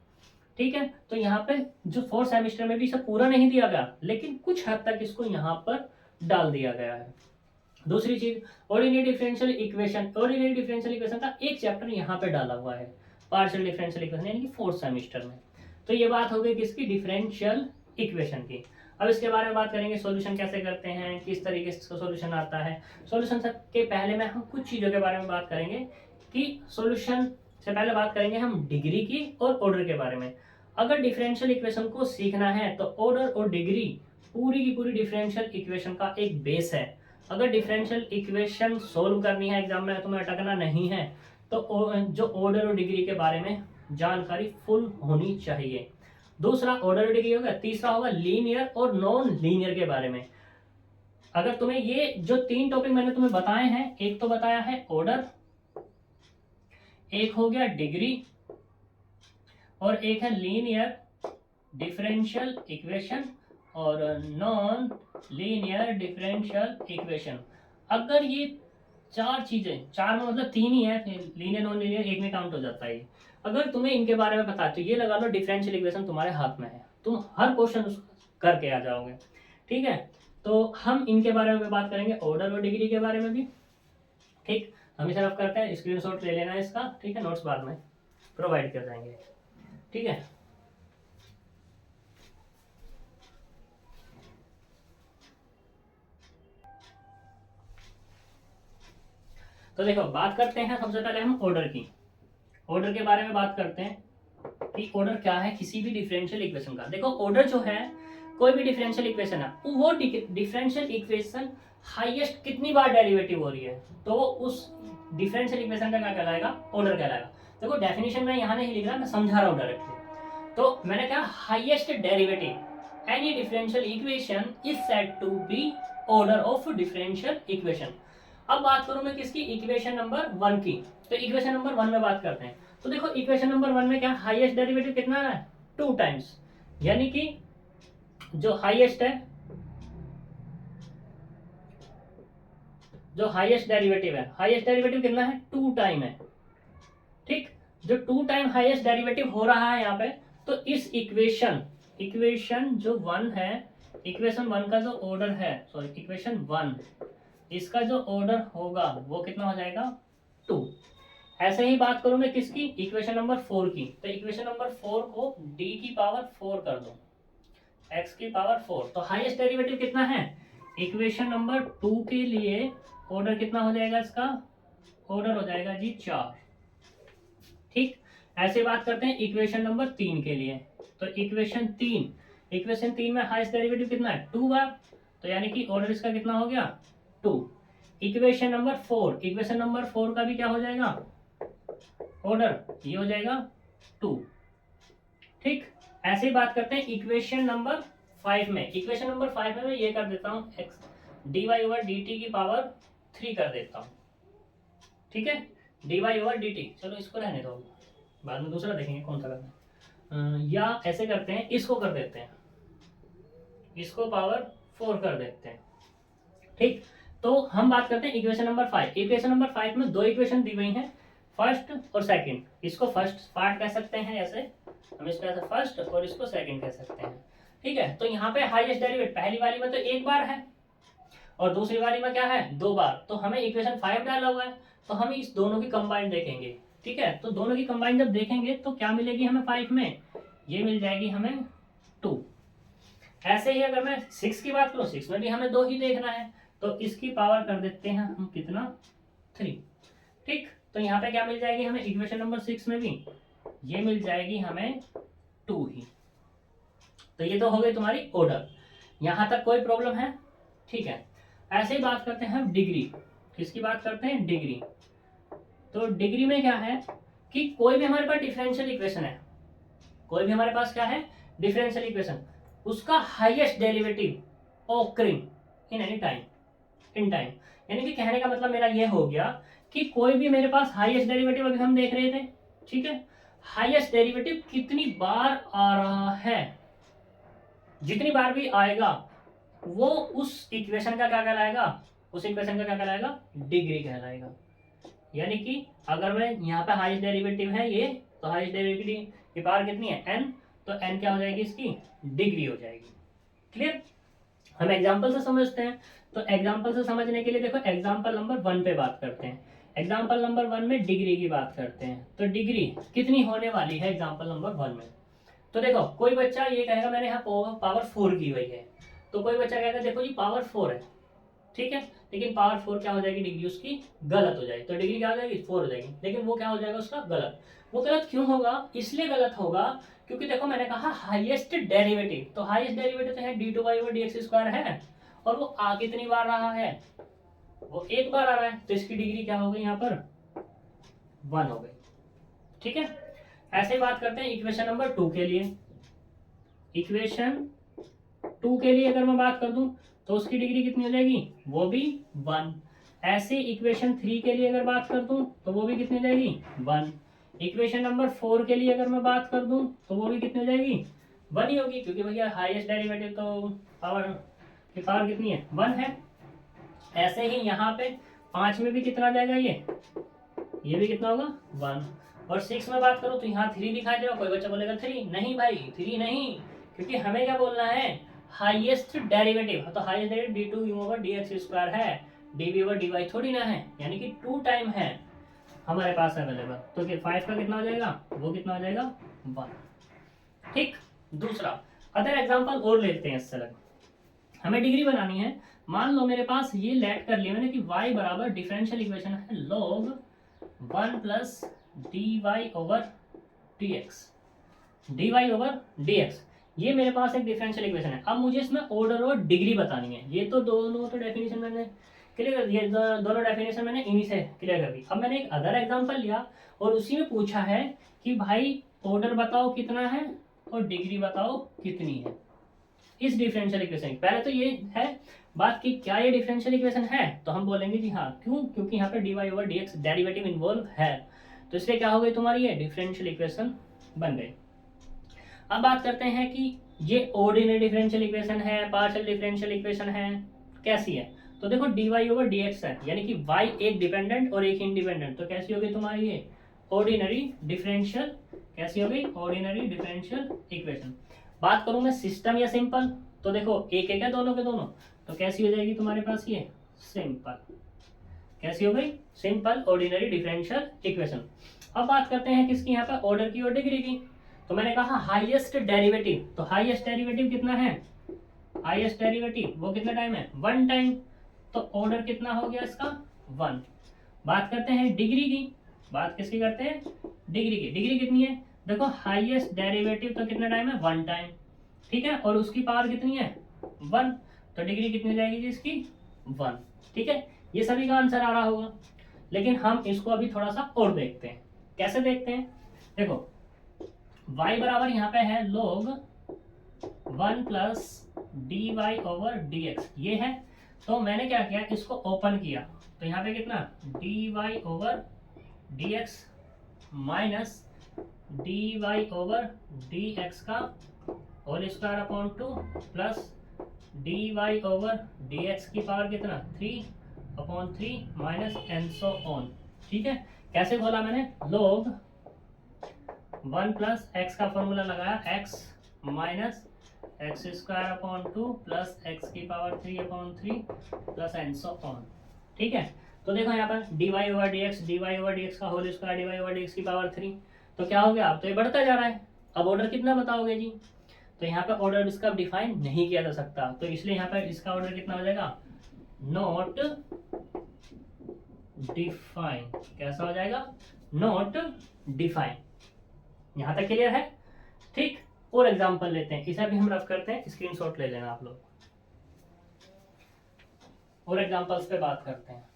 ठीक है। तो यहाँ पे जो फोर्थ सेमेस्टर में भी इसे पूरा नहीं दिया गया, लेकिन कुछ हद तक इसको यहाँ पर डाल दिया गया है। दूसरी चीज, ordinary differential equation, ordinary differential equation का एक चैप्टर यहाँ पे डाला हुआ है, पार्शियल डिफरेंशियल इक्वेशन, यानी कि फोर्थ सेमेस्टर में। तो ये बात हो गई किसकी, डिफरेंशियल इक्वेशन की। अब इसके बारे में बात करेंगे, सॉल्यूशन कैसे करते हैं, किस तरीके से सॉल्यूशन आता है। सॉल्यूशन के पहले में हम कुछ चीजों के बारे में बात करेंगे, कि सॉल्यूशन से पहले बात करेंगे हम डिग्री की और ऑर्डर के बारे में। अगर डिफरेंशियल इक्वेशन को सीखना है तो ऑर्डर और डिग्री पूरी की पूरी डिफरेंशियल इक्वेशन का एक बेस है। अगर डिफरेंशियल इक्वेशन सोल्व करनी है एग्जाम में, तुम्हें अटकना नहीं है, तो जो ऑर्डर और डिग्री के बारे में जानकारी फुल होनी चाहिए। दूसरा ऑर्डर और डिग्री होगा। तीसरा होगा लीनियर और नॉन लीनियर के बारे में। अगर तुम्हें ये जो 3 टॉपिक मैंने तुम्हें बताए हैं, एक तो बताया है ऑर्डर, एक हो गया डिग्री, और एक है लीनियर डिफरेंशियल इक्वेशन और नॉन लीनियर डिफरेंशियल इक्वेशन। अगर ये 4 चीजें, 4 में मतलब 3 ही है, लीनियर नॉन लीनियर एक में काउंट हो जाता है। अगर तुम्हें इनके बारे में पता है तो ये लगा लो डिफरेंशियल इक्वेशन तुम्हारे हाथ में है, तुम हर क्वेश्चन करके आ जाओगे, ठीक है। तो हम इनके बारे में बात करेंगे, ऑर्डर और डिग्री के बारे में भी, ठीक। हम इसे रफ करते हैं, स्क्रीनशॉट ले लेना है इसका, ठीक है, नोट्स बाद में प्रोवाइड कर देंगे, ठीक है। तो देखो बात करते हैं सबसे पहले हम ऑर्डर की। ऑर्डर के बारे में बात करते हैं कि ऑर्डर क्या है किसी भी डिफरेंशियल इक्वेशन का। देखो ऑर्डर जो है, कोई भी डिफरेंशियल इक्वेशन है, वो डिफरेंशियल इक्वेशन हाईएस्ट कितनी बार डेरिवेटिव हो रही है, तो उस डिफरेंशियल इक्वेशन का क्या कहलाएगा, ऑर्डर कहलाएगा। देखो डेफिनेशन में यहाँ नहीं लिख रहा, मैं समझा रहा हूँ डायरेक्टली। तो मैंने कहा highest derivative any differential equation is said to be order of differential equation. अब बात करूं मैं किसकी, इक्वेशन नंबर 1 की। तो इक्वेशन नंबर 1 में बात करते हैं। तो देखो इक्वेशन नंबर 1 में क्या हाईएस्ट डेरिवेटिव कितना है, 2 टाइम्स, यानी कि जो हाईएस्ट है, जो हाईएस्ट डेरिवेटिव है, हाईएस्ट डेरिवेटिव कितना है, 2 टाइम है, ठीक। जो 2 टाइम हाईएस्ट डेरिवेटिव हो रहा है यहाँ पे, तो इस इक्वेशन जो 1 है, इक्वेशन 1 का जो ऑर्डर है, सॉरी इक्वेशन 1, इसका जो ऑर्डर होगा वो कितना हो जाएगा, 2। ऐसे ही बात करूं मैं किसकी, इक्वेशन नंबर 4 की। तो इक्वेशन नंबर 4 को d की पावर 4 कर दो, x की पावर 4। तो हाईएस्ट डेरिवेटिव कितना है, इक्वेशन नंबर 2 के लिए ऑर्डर कितना हो जाएगा, इसका ऑर्डर हो जाएगा जी 4, ठीक। ऐसे बात करते हैं इक्वेशन नंबर 3 के लिए। तो इक्वेशन 3 में हाईएस्ट डेरिवेटिव कितना है, 2 बार, तो यानी कि ऑर्डर इसका कितना हो गया, 2। इक्वेशन नंबर 4 का भी क्या हो जाएगा, ऑर्डर ये हो जाएगा 2, ठीक। ऐसे ही बात करते हैं इक्वेशन नंबर 5 में। इक्वेशन नंबर 5 में मैं ये कर देता हूं x d Y over d t की पावर 3 कर देता हूँ, ठीक है, d Y over d t. चलो इसको रहने दो, बाद में दूसरा देखेंगे कौन सा करना है। या ऐसे करते हैं, इसको कर देते हैं, इसको पावर 4 कर देते हैं, ठीक। तो हम बात करते हैं इक्वेशन नंबर 5। इक्वेशन नंबर 5 में दो इक्वेशन दी गई हैं, फर्स्ट और सेकंड। इसको फर्स्ट पार्ट कह सकते हैं, ऐसे हम इसको ऐसे फर्स्ट और इसको सेकंड कह सकते हैं, ठीक है। तो यहाँ पे हाईएस्ट डेरिवेटिव पहली वाली में तो एक बार है और दूसरी वाली में क्या है, 2 बार। तो हमें इक्वेशन 5 डाला हुआ है, तो हम इस दोनों की कंबाइन देखेंगे, ठीक है। तो दोनों की कंबाइन जब देखेंगे तो क्या मिलेगी हमें 5 में, ये मिल जाएगी हमें 2। ऐसे ही अगर मैं 6 की बात करूँ, 6 में भी हमें 2 ही देखना है, तो इसकी पावर कर देते हैं हम कितना, 3, ठीक। तो यहाँ पे क्या मिल जाएगी हमें इक्वेशन नंबर 6 में भी, ये मिल जाएगी हमें 2 ही। तो ये तो हो गई तुम्हारी ऑर्डर, यहाँ तक कोई प्रॉब्लम है, ठीक है। ऐसे ही बात करते हैं हम डिग्री। किसकी बात करते हैं, डिग्री। तो डिग्री में क्या है कि कोई भी हमारे पास डिफरेंशियल इक्वेशन है, कोई भी हमारे पास क्या है, डिफरेंशियल इक्वेशन, उसका highest derivative occurring in any time, in time. यानी कि कहने का मतलब मेरा ये हो गया कि कोई भी मेरे पास हाईएस्ट डेरिवेटिव अभी हम देख रहे थे, ठीक है, हाईएस्ट डेरिवेटिव कितनी बार आ रहा है, जितनी बार भी आएगा वो उस इक्वेशन का क्या कहलाएगा, उस इक्वेशन का क्या कहलाएगा, डिग्री कहलाएगा। यानी कि अगर मैं यहाँ पे हाईएस्ट डेरिवेटिव है ये, तो हाईएस्ट डेरिवेटिव की पावर कितनी है, n, तो n क्या हो जाएगी, इसकी डिग्री हो जाएगी। क्लियर। हम एग्जांपल से समझते हैं, तो एग्जांपल से समझने के लिए देखो एग्जांपल नंबर 1 पे बात करते हैं। एग्जांपल नंबर 1 में डिग्री की बात करते हैं, तो डिग्री कितनी होने वाली है एग्जांपल नंबर 1 में। तो देखो कोई बच्चा ये कहेगा मैंने यहाँ पावर 4 की हुई है, तो कोई बच्चा कहेगा देखो जी पावर 4 है, ठीक है, लेकिन पावर 4 क्या हो जाएगी, डिग्री उसकी गलत हो जाएगी। तो डिग्री क्या हो जाएगी, 4 हो जाएगी, लेकिन वो क्या हो जाएगा उसका गलत। वो गलत क्यों होगा, इसलिए गलत होगा क्योंकि देखो मैंने कहा हाईएस्ट डेरिवेटिव, तो हाईएस्ट डेरिवेटिव तो है d two Y over D x square है, और वो आ कितनी बार रहा है, वो एक बार आ रहा है, तो इसकी डिग्री क्या हो गई यहाँ पर, 1 हो गई, ठीक है। ऐसे ही बात करते हैं इक्वेशन नंबर 2 के लिए। इक्वेशन 2 के लिए अगर मैं बात कर दूं तो उसकी डिग्री कितनी हो जाएगी, वो भी 1। ऐसे इक्वेशन 3 के लिए अगर बात कर दूं तो वो भी कितनी हो जाएगी, 1। इक्वेशन नंबर 4 के लिए अगर मैं बात कर दूं तो वो भी कितनी हो जाएगी, 1 ही होगी, क्योंकि भैया हाईएस्ट डेरिवेटिव तो पावर की पावर कितनी है, 1 है। ऐसे ही यहाँ पे 5 में भी कितना आ जाएगा, ये भी कितना होगा, 1। और 6 में बात करो तो यहाँ 3 दिखाई देगा, कोई बच्चा बोलेगा 3 नहीं भाई, 3 नहीं, क्योंकि हमें क्या बोलना है, हाईएस्ट डेरिवेटिव। तो highest derivative d two u over D x square है, d v over d y थोड़ी ना है, यानी कि 2 टाइम है हमारे पास अवेलेबल। तो 5 का कितना हो जाएगा, वो कितना हो जाएगा, 1, ठीक। दूसरा अदर एग्जांपल और लेते हैं इससे अलग, हमें डिग्री बनानी है। मान लो मेरे पास ये लेट कर लिया मैंने कि y बराबर डिफरेंशियल इक्वेशन है log 1 plus d Y over D x, d Y over D x, ये मेरे पास एक डिफरेंशियल इक्वेशन है। अब मुझे इसमें ऑर्डर और डिग्री बतानी है। ये तो दोनों तो डेफिनेशन मैंने क्लियर कर दिया, दोनों डेफिनेशन मैंने इन्हीं से क्लियर कर दी। अब मैंने एक अदर एग्जांपल लिया और उसी में पूछा है कि भाई ऑर्डर बताओ कितना है और डिग्री बताओ कितनी है इस डिफरेंशियल इक्वेशन। पहले तो ये है बात कि क्या ये डिफरेंशियल इक्वेशन है, तो हम बोलेंगे जी हाँ। क्यों, क्योंकि यहाँ पे d Y over D x derivative involve है, तो इसलिए क्या हो गई तुम्हारी ये डिफरेंशियल इक्वेशन बन गई। अब बात करते हैं कि ये ऑर्डिनरी डिफरेंशियल इक्वेशन है, पार्शियल डिफरेंशियल इक्वेशन है, कैसी है। तो देखो d Y over D x है, यानी कि y एक डिपेंडेंट और एक इंडिपेंडेंट, तो कैसी होगी तुम्हारी ये ऑर्डिनरी डिफरेंशियल, कैसी होगी ऑर्डिनरी डिफरेंशियल इक्वेशन। बात करूं मैं सिस्टम या सिंपल, तो देखो एक एक है दोनों के दोनों, तो कैसी हो जाएगी तुम्हारे पास ये सिंपल, कैसी हो गई सिंपल ऑर्डिनरी डिफरेंशियल इक्वेशन। अब बात करते हैं किसकी, यहाँ पर ऑर्डर की और डिग्री की। तो मैंने कहा हाईएस्ट डेरिवेटिव, तो हाईएस्ट डेरिवेटिव कितना है, हाईएस्ट डेरिवेटिव वो कितना टाइम है, 1 टाइम, तो ऑर्डर कितना हो गया इसका 1। बात करते हैं डिग्री की, बात किसकी करते हैं, डिग्री की। डिग्री कितनी है, देखो हाईएस्ट डेरिवेटिव तो कितना टाइम है, 1 टाइम, ठीक है, और उसकी पावर कितनी है 1, तो डिग्री कितनी हो जाएगी जी इसकी 1, ठीक है। ये सभी का आंसर आ रहा होगा, लेकिन हम इसको अभी थोड़ा सा और देखते हैं। कैसे देखते हैं, देखो y बराबर यहाँ पे है log 1 plus d Y over D x, ये है। तो मैंने क्या किया, इसको ओपन किया, तो यहाँ पे कितना dy over dx minus dy over dx का whole square upon 2 plus dy over dx की पावर कितना 3/3 माइनस एंड सो ऑन। ठीक है, कैसे खोला मैंने, लोग 1 प्लस एक्स का फॉर्मूला लगाया, x minus x square upon 2 plus x की power 3/3 plus and so on. ठीक है, तो देखो यहाँ पर dy ओवर dx का whole square dy over dx की पावर 3, तो क्या हो गया, अब तो ये बढ़ता जा रहा है। अब ऑर्डर कितना बताओगे जी, तो यहाँ पे ऑर्डर इसका डिफाइन नहीं किया जा सकता, तो इसलिए यहाँ पर इसका ऑर्डर कितना हो जाएगा, नॉट डिफाइन। कैसा हो जाएगा, नॉट डिफाइन। यहाँ तक क्लियर है। ठीक, और एग्जांपल लेते हैं, इसे भी हम रफ करते हैं, स्क्रीनशॉट ले लेना आप लोग, और एग्जांपल्स पे बात करते हैं।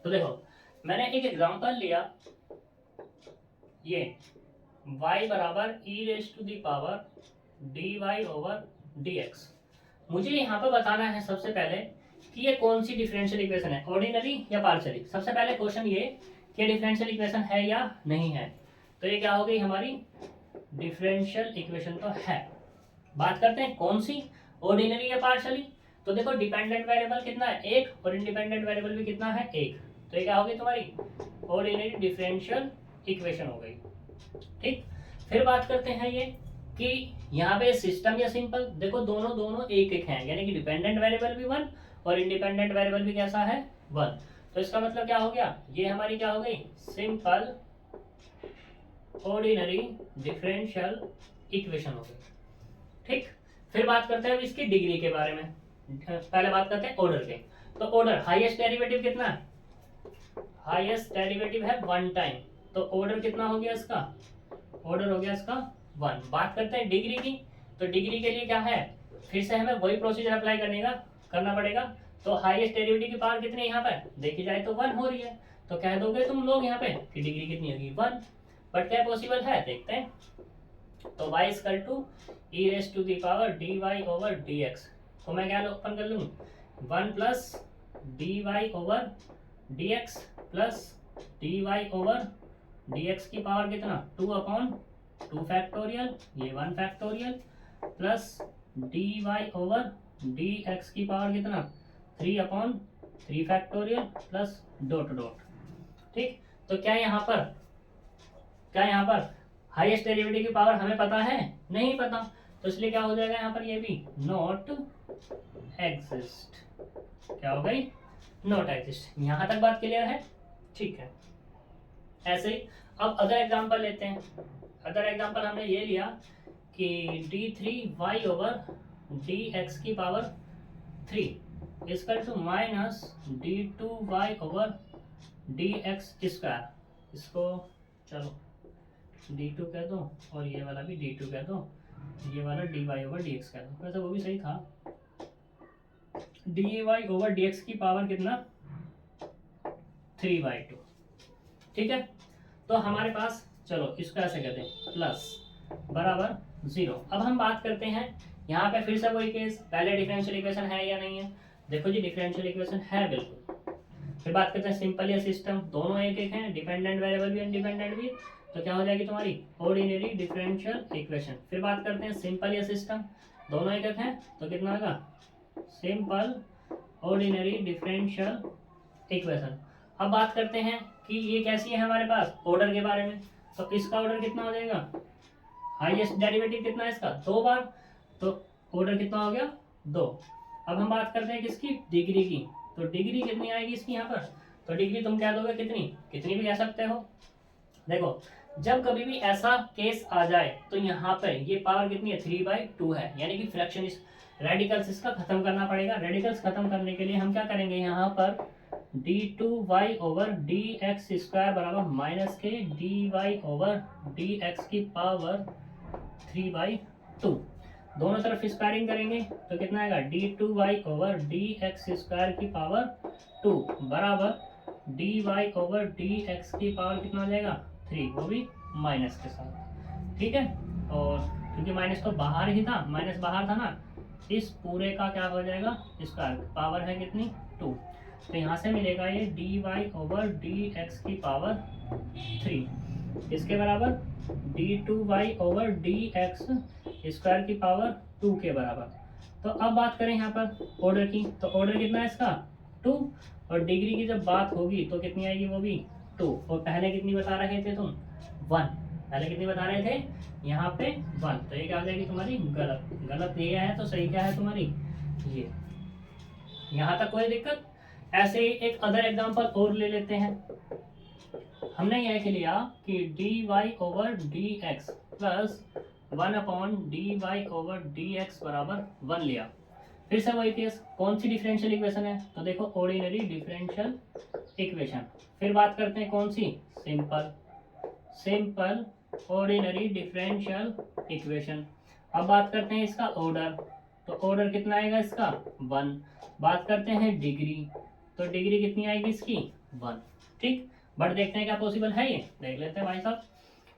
तो देखो मैंने एक एग्जांपल लिया, ये y बराबर e raise to the power dy over dx। मुझे यहाँ पे बताना है सबसे पहले कि ये कौन सी डिफरेंशियल इक्वेशन है, ऑर्डिनरी या पार्शियली। सबसे पहले क्वेश्चन ये कि डिफरेंशियल इक्वेशन है या नहीं है, तो ये क्या हो गई हमारी डिफरेंशियल इक्वेशन तो है। बात करते हैं कौन सी, ऑर्डिनरी या पार्शियली। तो देखो डिपेंडेंट वेरिएबल कितना है, एक, और इंडिपेंडेंट वेरिएबल भी कितना है, एक, तो ये क्या होगी तुम्हारी ऑर्डिनरी डिफरेंशियल इक्वेशन हो गई। ठीक, फिर बात करते हैं ये कि यहाँ पे सिस्टम या सिंपल, देखो दोनों दोनों एक एक हैं, यानी कि डिपेंडेंट वेरिएबल भी 1 और इंडिपेंडेंट वेरिएबल भी कैसा है 1। तो इसका मतलब क्या हो गया, ये हमारी क्या हो गई, सिंपल ऑर्डिनरी डिफरेंशियल इक्वेशन हो गई। ठीक, फिर बात करते हैं अब इसकी डिग्री के बारे में। पहले बात करते हैं ऑर्डर के। तो ऑर्डर, हाईएस्ट डेरिवेटिव कितना है, हाईएस्ट डेरिवेटिव है 1 टाइम, तो ऑर्डर कितना हो गया इसका, ऑर्डर हो गया इसका 1। बात करते हैं डिग्री की, तो डिग्री के लिए क्या है, फिर से हमें वही प्रोसीजर अप्लाई करना पड़ेगा। तो हाईएस्ट डेरिवेटिव की पावर कितनी है यहाँ पर, देखी जाए तो 1 हो रही है, तो कह दोगे तुम लोग यहाँ पे कि डिग्री कितनी होगी 1, बट क्या पॉसिबल है, देखते हैं। तो y equal to e raise to the power dy over dx, तो मैं क्या ओपन कर लूँ, 1 plus dy over dx plus dy over dx की पावर कितना 2/2 फैक्टोरियल, ये 1 factorial, plus dy over dx की पावर कितना 3/3 फैक्टोरियल प्लस डॉट डॉट। ठीक, तो क्या यहाँ पर हाईएस्ट डेरिवेटिव की पावर हमें पता है, नहीं पता, तो इसलिए क्या हो जाएगा यहाँ पर, ये भी नॉट एग्जिस्ट। क्या हो गई, नॉट एग्जिस्ट। यहाँ तक बात क्लियर है। ठीक है, ऐसे ही अब अदर एग्जांपल लेते हैं। अदर एग्जांपल हमने ये लिया कि d3y ओवर dx की power 3 equal to minus d2y over dx square. इसको चलो d2 कह दो और ये वाला भी d2 कह दो, ये वाला dy ओवर dx कह दो, वैसे वो भी सही था। dy ओवर dx की पावर कितना 3/2। ठीक है, तो हमारे पास, चलो इसको ऐसे कहते हैं प्लस बराबर 0। अब हम बात करते हैं यहाँ पे फिर से वही केस, पहले डिफरेंशियल इक्वेशन है या नहीं है, देखो जी डिफरेंशियल इक्वेशन है बिल्कुल। फिर बात करते हैं सिंपल या सिस्टम, दोनों एक एक हैं, डिपेंडेंट वेरिएबल भी इंडिपेंडेंट भी, तो क्या हो जाएगी तुम्हारी ऑर्डिनरी डिफरेंशियल इक्वेशन। फिर बात करते हैं सिंपल या सिस्टम, दोनों एक एक हैं, तो कितना होगा सिंपल ऑर्डिनरी डिफरेंशियल इक्वेशन। अब बात करते हैं कि ये कैसी है हमारे पास, ऑर्डर के बारे में। तो इसका ऑर्डर कितना हो जाएगा, हाईएस्ट डेरिवेटिव कितना है इसका 2 बार, तो ऑर्डर कितना हो गया 2। अब हम बात करते हैं किसकी, डिग्री की। तो डिग्री कितनी आएगी इसकी यहाँ पर, तो डिग्री तुम क्या दोगे, कितनी भी कह सकते हो। देखो जब कभी भी ऐसा केस आ जाए तो यहाँ पर ये पावर कितनी है 3/2 है, यानी कि फ्रैक्शन रेडिकल्स इसका खत्म करना पड़ेगा। रेडिकल्स खत्म करने के लिए हम क्या करेंगे, यहाँ पर D two Y over D x square बराबर minus K D Y over D X की पावर 3/2। दोनों तरफ स्क्वायरिंग करेंगे तो कितना आएगा, D two Y over D x square की पावर 2 बराबर D Y over D X की पावर कितना हो जाएगा 3, वो भी माइनस के साथ। ठीक है, और क्योंकि माइनस तो बाहर ही था, माइनस बाहर था ना, इस पूरे का क्या हो जाएगा स्क्वायर, पावर है कितनी 2, तो यहाँ से मिलेगा ये D Y over D X की पावर 3 इसके बराबर D two Y over D x square की पावर 2 के बराबर। तो अब बात करें यहाँ पर ऑर्डर की, तो ऑर्डर कितना है इसका 2, और डिग्री की जब बात होगी तो कितनी आएगी, वो भी 2, और पहले कितनी बता रहे थे तुम 1, पहले कितनी बता रहे थे यहाँ पे 1, तो ये क्या हो जाएगी तुम्हारी गलत, गलत ये है तो सही क्या है तुम्हारी ये। यहाँ तक कोई दिक्कत। ऐसे ही एक अदर एग्जांपल और ले लेते हैं। हमने यह के लिया कि D Y over D X plus 1/dy over D x बराबर 1 लिया। फिर से वही केस, कौन सी डिफरेंशियल इक्वेशन है, तो देखो ऑर्डिनरी डिफरेंशियल इक्वेशन। फिर बात करते हैं कौन सी, simple, simple ordinary differential equation. अब बात करते हैं इसका ऑर्डर, तो ऑर्डर कितना आएगा इसका 1। बात करते हैं डिग्री, तो डिग्री कितनी आएगी इसकी 1। ठीक, बट देखते हैं क्या पॉसिबल है, ये देख लेते हैं भाई साहब।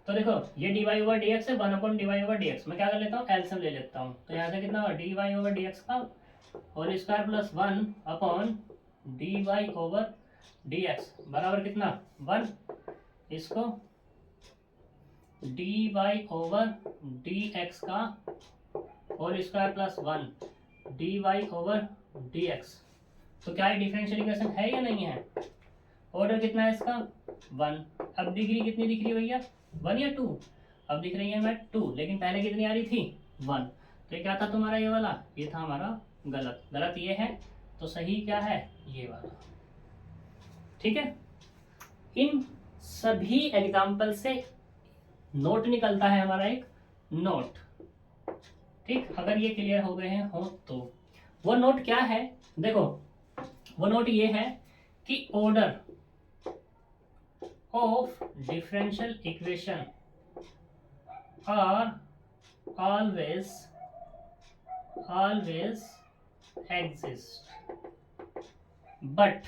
तो देखो ये D Y over D x है, 1/dy ओवर डी एक्स, मैं क्या कर लेता हूँ एलसीएम ले लेता हूँ, तो यहाँ से कितना होगा d Y over D x का whole square plus 1/dy over D x बराबर कितना 1, इसको d Y over D x का whole square plus 1dy over D x. तो क्या ये डिफरेंशियल इक्वेशन है या नहीं है। ऑर्डर कितना है इसका 1। अब डिग्री कितनी दिख रही है भैया 1 या 2, अब दिख रही है मैं 2, लेकिन पहले कितनी आ रही थी 1, तो ये क्या था तुम्हारा ये वाला, ये था हमारा गलत, गलत ये है, तो सही क्या है ये वाला। ठीक है, इन सभी एग्जाम्पल से नोट निकलता है हमारा एक नोट। ठीक, अगर ये क्लियर हो गए हैं हो तो वो नोट क्या है, देखो वो नोट ये है कि order of differential equation are always exist, but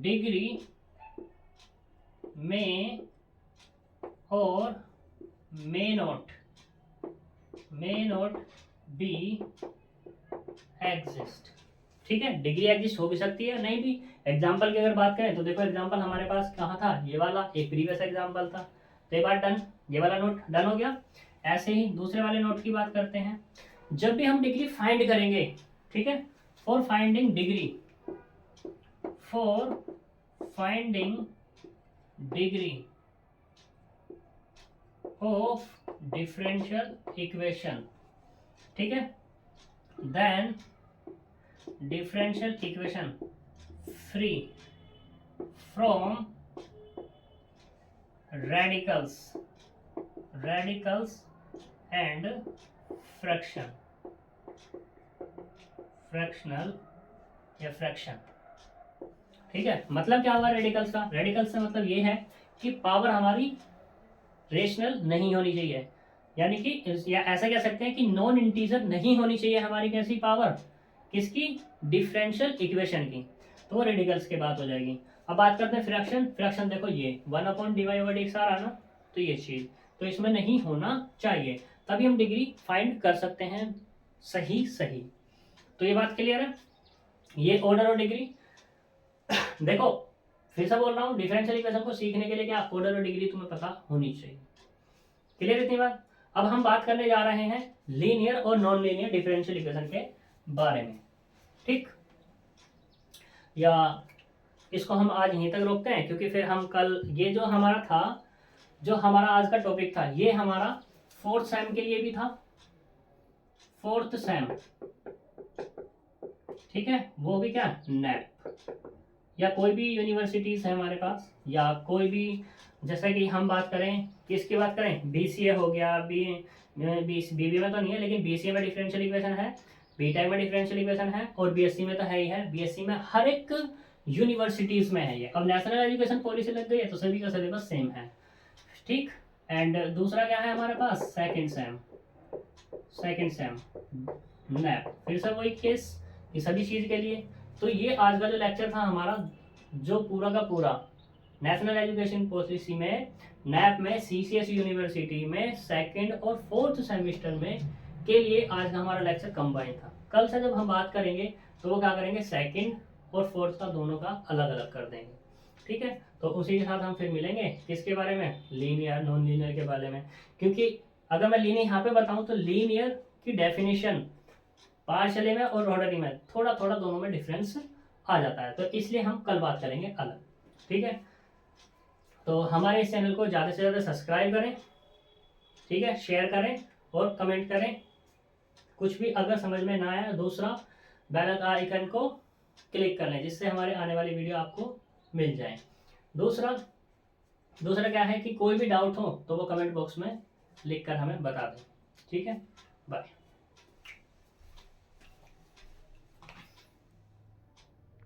degree may or may not be exist। ठीक है, डिग्री एग्जिस्ट हो भी सकती है नहीं भी। एग्जाम्पल की अगर बात करें तो देखो एग्जाम्पल हमारे पास कहाँ था, ये वाला एक प्रीवियस एग्जाम्पल था, तो ये बात डन, ये वाला नोट डन हो गया। ऐसे ही दूसरे वाले नोट की बात करते हैं, जब भी हम डिग्री फाइंड करेंगे, ठीक है, for finding degree of differential equation, ठीक है, then differential equation free from radicals and fractional या फ्रैक्शन। ठीक है, मतलब क्या हुआ रेडिकल्स का, रेडिकल्स से मतलब ये है कि पावर हमारी रेशनल नहीं होनी चाहिए, यानी कि या ऐसा कह सकते हैं कि नॉन इंटीजर नहीं होनी चाहिए हमारी कैसी पावर, किसकी डिफरेंशियल इक्वेशन की, तो वो रेडिकल्स के बात हो जाएगी। अब बात करते हैं फ्रैक्शन, फ्रैक्शन देखो ये 1/dy ओवर dx आ रहा ना, तो ये चीज तो इसमें नहीं होना चाहिए, तभी हम डिग्री फाइंड कर सकते हैं सही। तो ये बात क्लियर है, ये ऑर्डर और डिग्री। देखो फिर से बोल रहा हूँ, डिफरेंशियल इक्वेशन को सीखने के लिए क्या ऑर्डर और डिग्री तुम्हें पता होनी चाहिए। क्लियर इतनी बात। अब हम बात करने जा रहे हैं लीनियर और नॉन लीनियर डिफरेंशियल इक्वेशन के बारे में। ठीक, या इसको हम आज यहीं तक रोकते हैं, क्योंकि फिर हम कल ये जो हमारा था, जो हमारा आज का टॉपिक था, ये हमारा 4th सेम के लिए भी था, 4th सेम, ठीक है, वो भी क्या नैप, या कोई भी यूनिवर्सिटीज है हमारे पास, या कोई भी, जैसा कि हम बात करें किसकी बात करें, बीसीए हो गया, बीबीए में तो नहीं है, लेकिन बीसीए में डिफरेंशियल इक्वेशन है, बीटेक में डिफरेंशियल इक्वेशन है और बीएससी में तो है ही है, बीएससी में हर एक यूनिवर्सिटीज में है ये। अब नेशनल एजुकेशन पॉलिसी लग गई है तो सभी का सिलेबस सेम है, ठीक। एंड दूसरा क्या है हमारे पास, सेकंड सेम नैप, फिर से वही केस कि सभी चीज़ के लिए। तो ये आज का जो लेक्चर था हमारा, जो पूरा का पूरा नेशनल एजुकेशन पॉलिसी में नैप में सीसीएस यूनिवर्सिटी में सेकंड और फोर्थ सेमेस्टर में के लिए आज का हमारा लेक्चर कंबाइन था। कल से जब हम बात करेंगे तो वो क्या करेंगे, सेकंड और फोर्थ का दोनों का अलग अलग कर देंगे, ठीक है। तो उसी के साथ हम फिर मिलेंगे किसके बारे में, लीनियर नॉन लीनियर के बारे में। क्योंकि अगर मैं लीनियर यहाँ पे बताऊँ तो लीनियर की डेफिनेशन पार्शियली में और रोडरी में थोड़ा थोड़ा दोनों में डिफरेंस आ जाता है, तो इसलिए हम कल बात करेंगे अलग, ठीक है। तो हमारे इस चैनल को ज़्यादा से ज़्यादा सब्सक्राइब करें, ठीक है, शेयर करें और कमेंट करें। कुछ भी अगर समझ में ना आया, दूसरा बेल आइकन को क्लिक कर लें जिससे हमारे आने वाली वीडियो आपको मिल जाए। दूसरा क्या है कि कोई भी डाउट हो तो वो कमेंट बॉक्स में लिख कर हमें बता दें, ठीक है। बाय।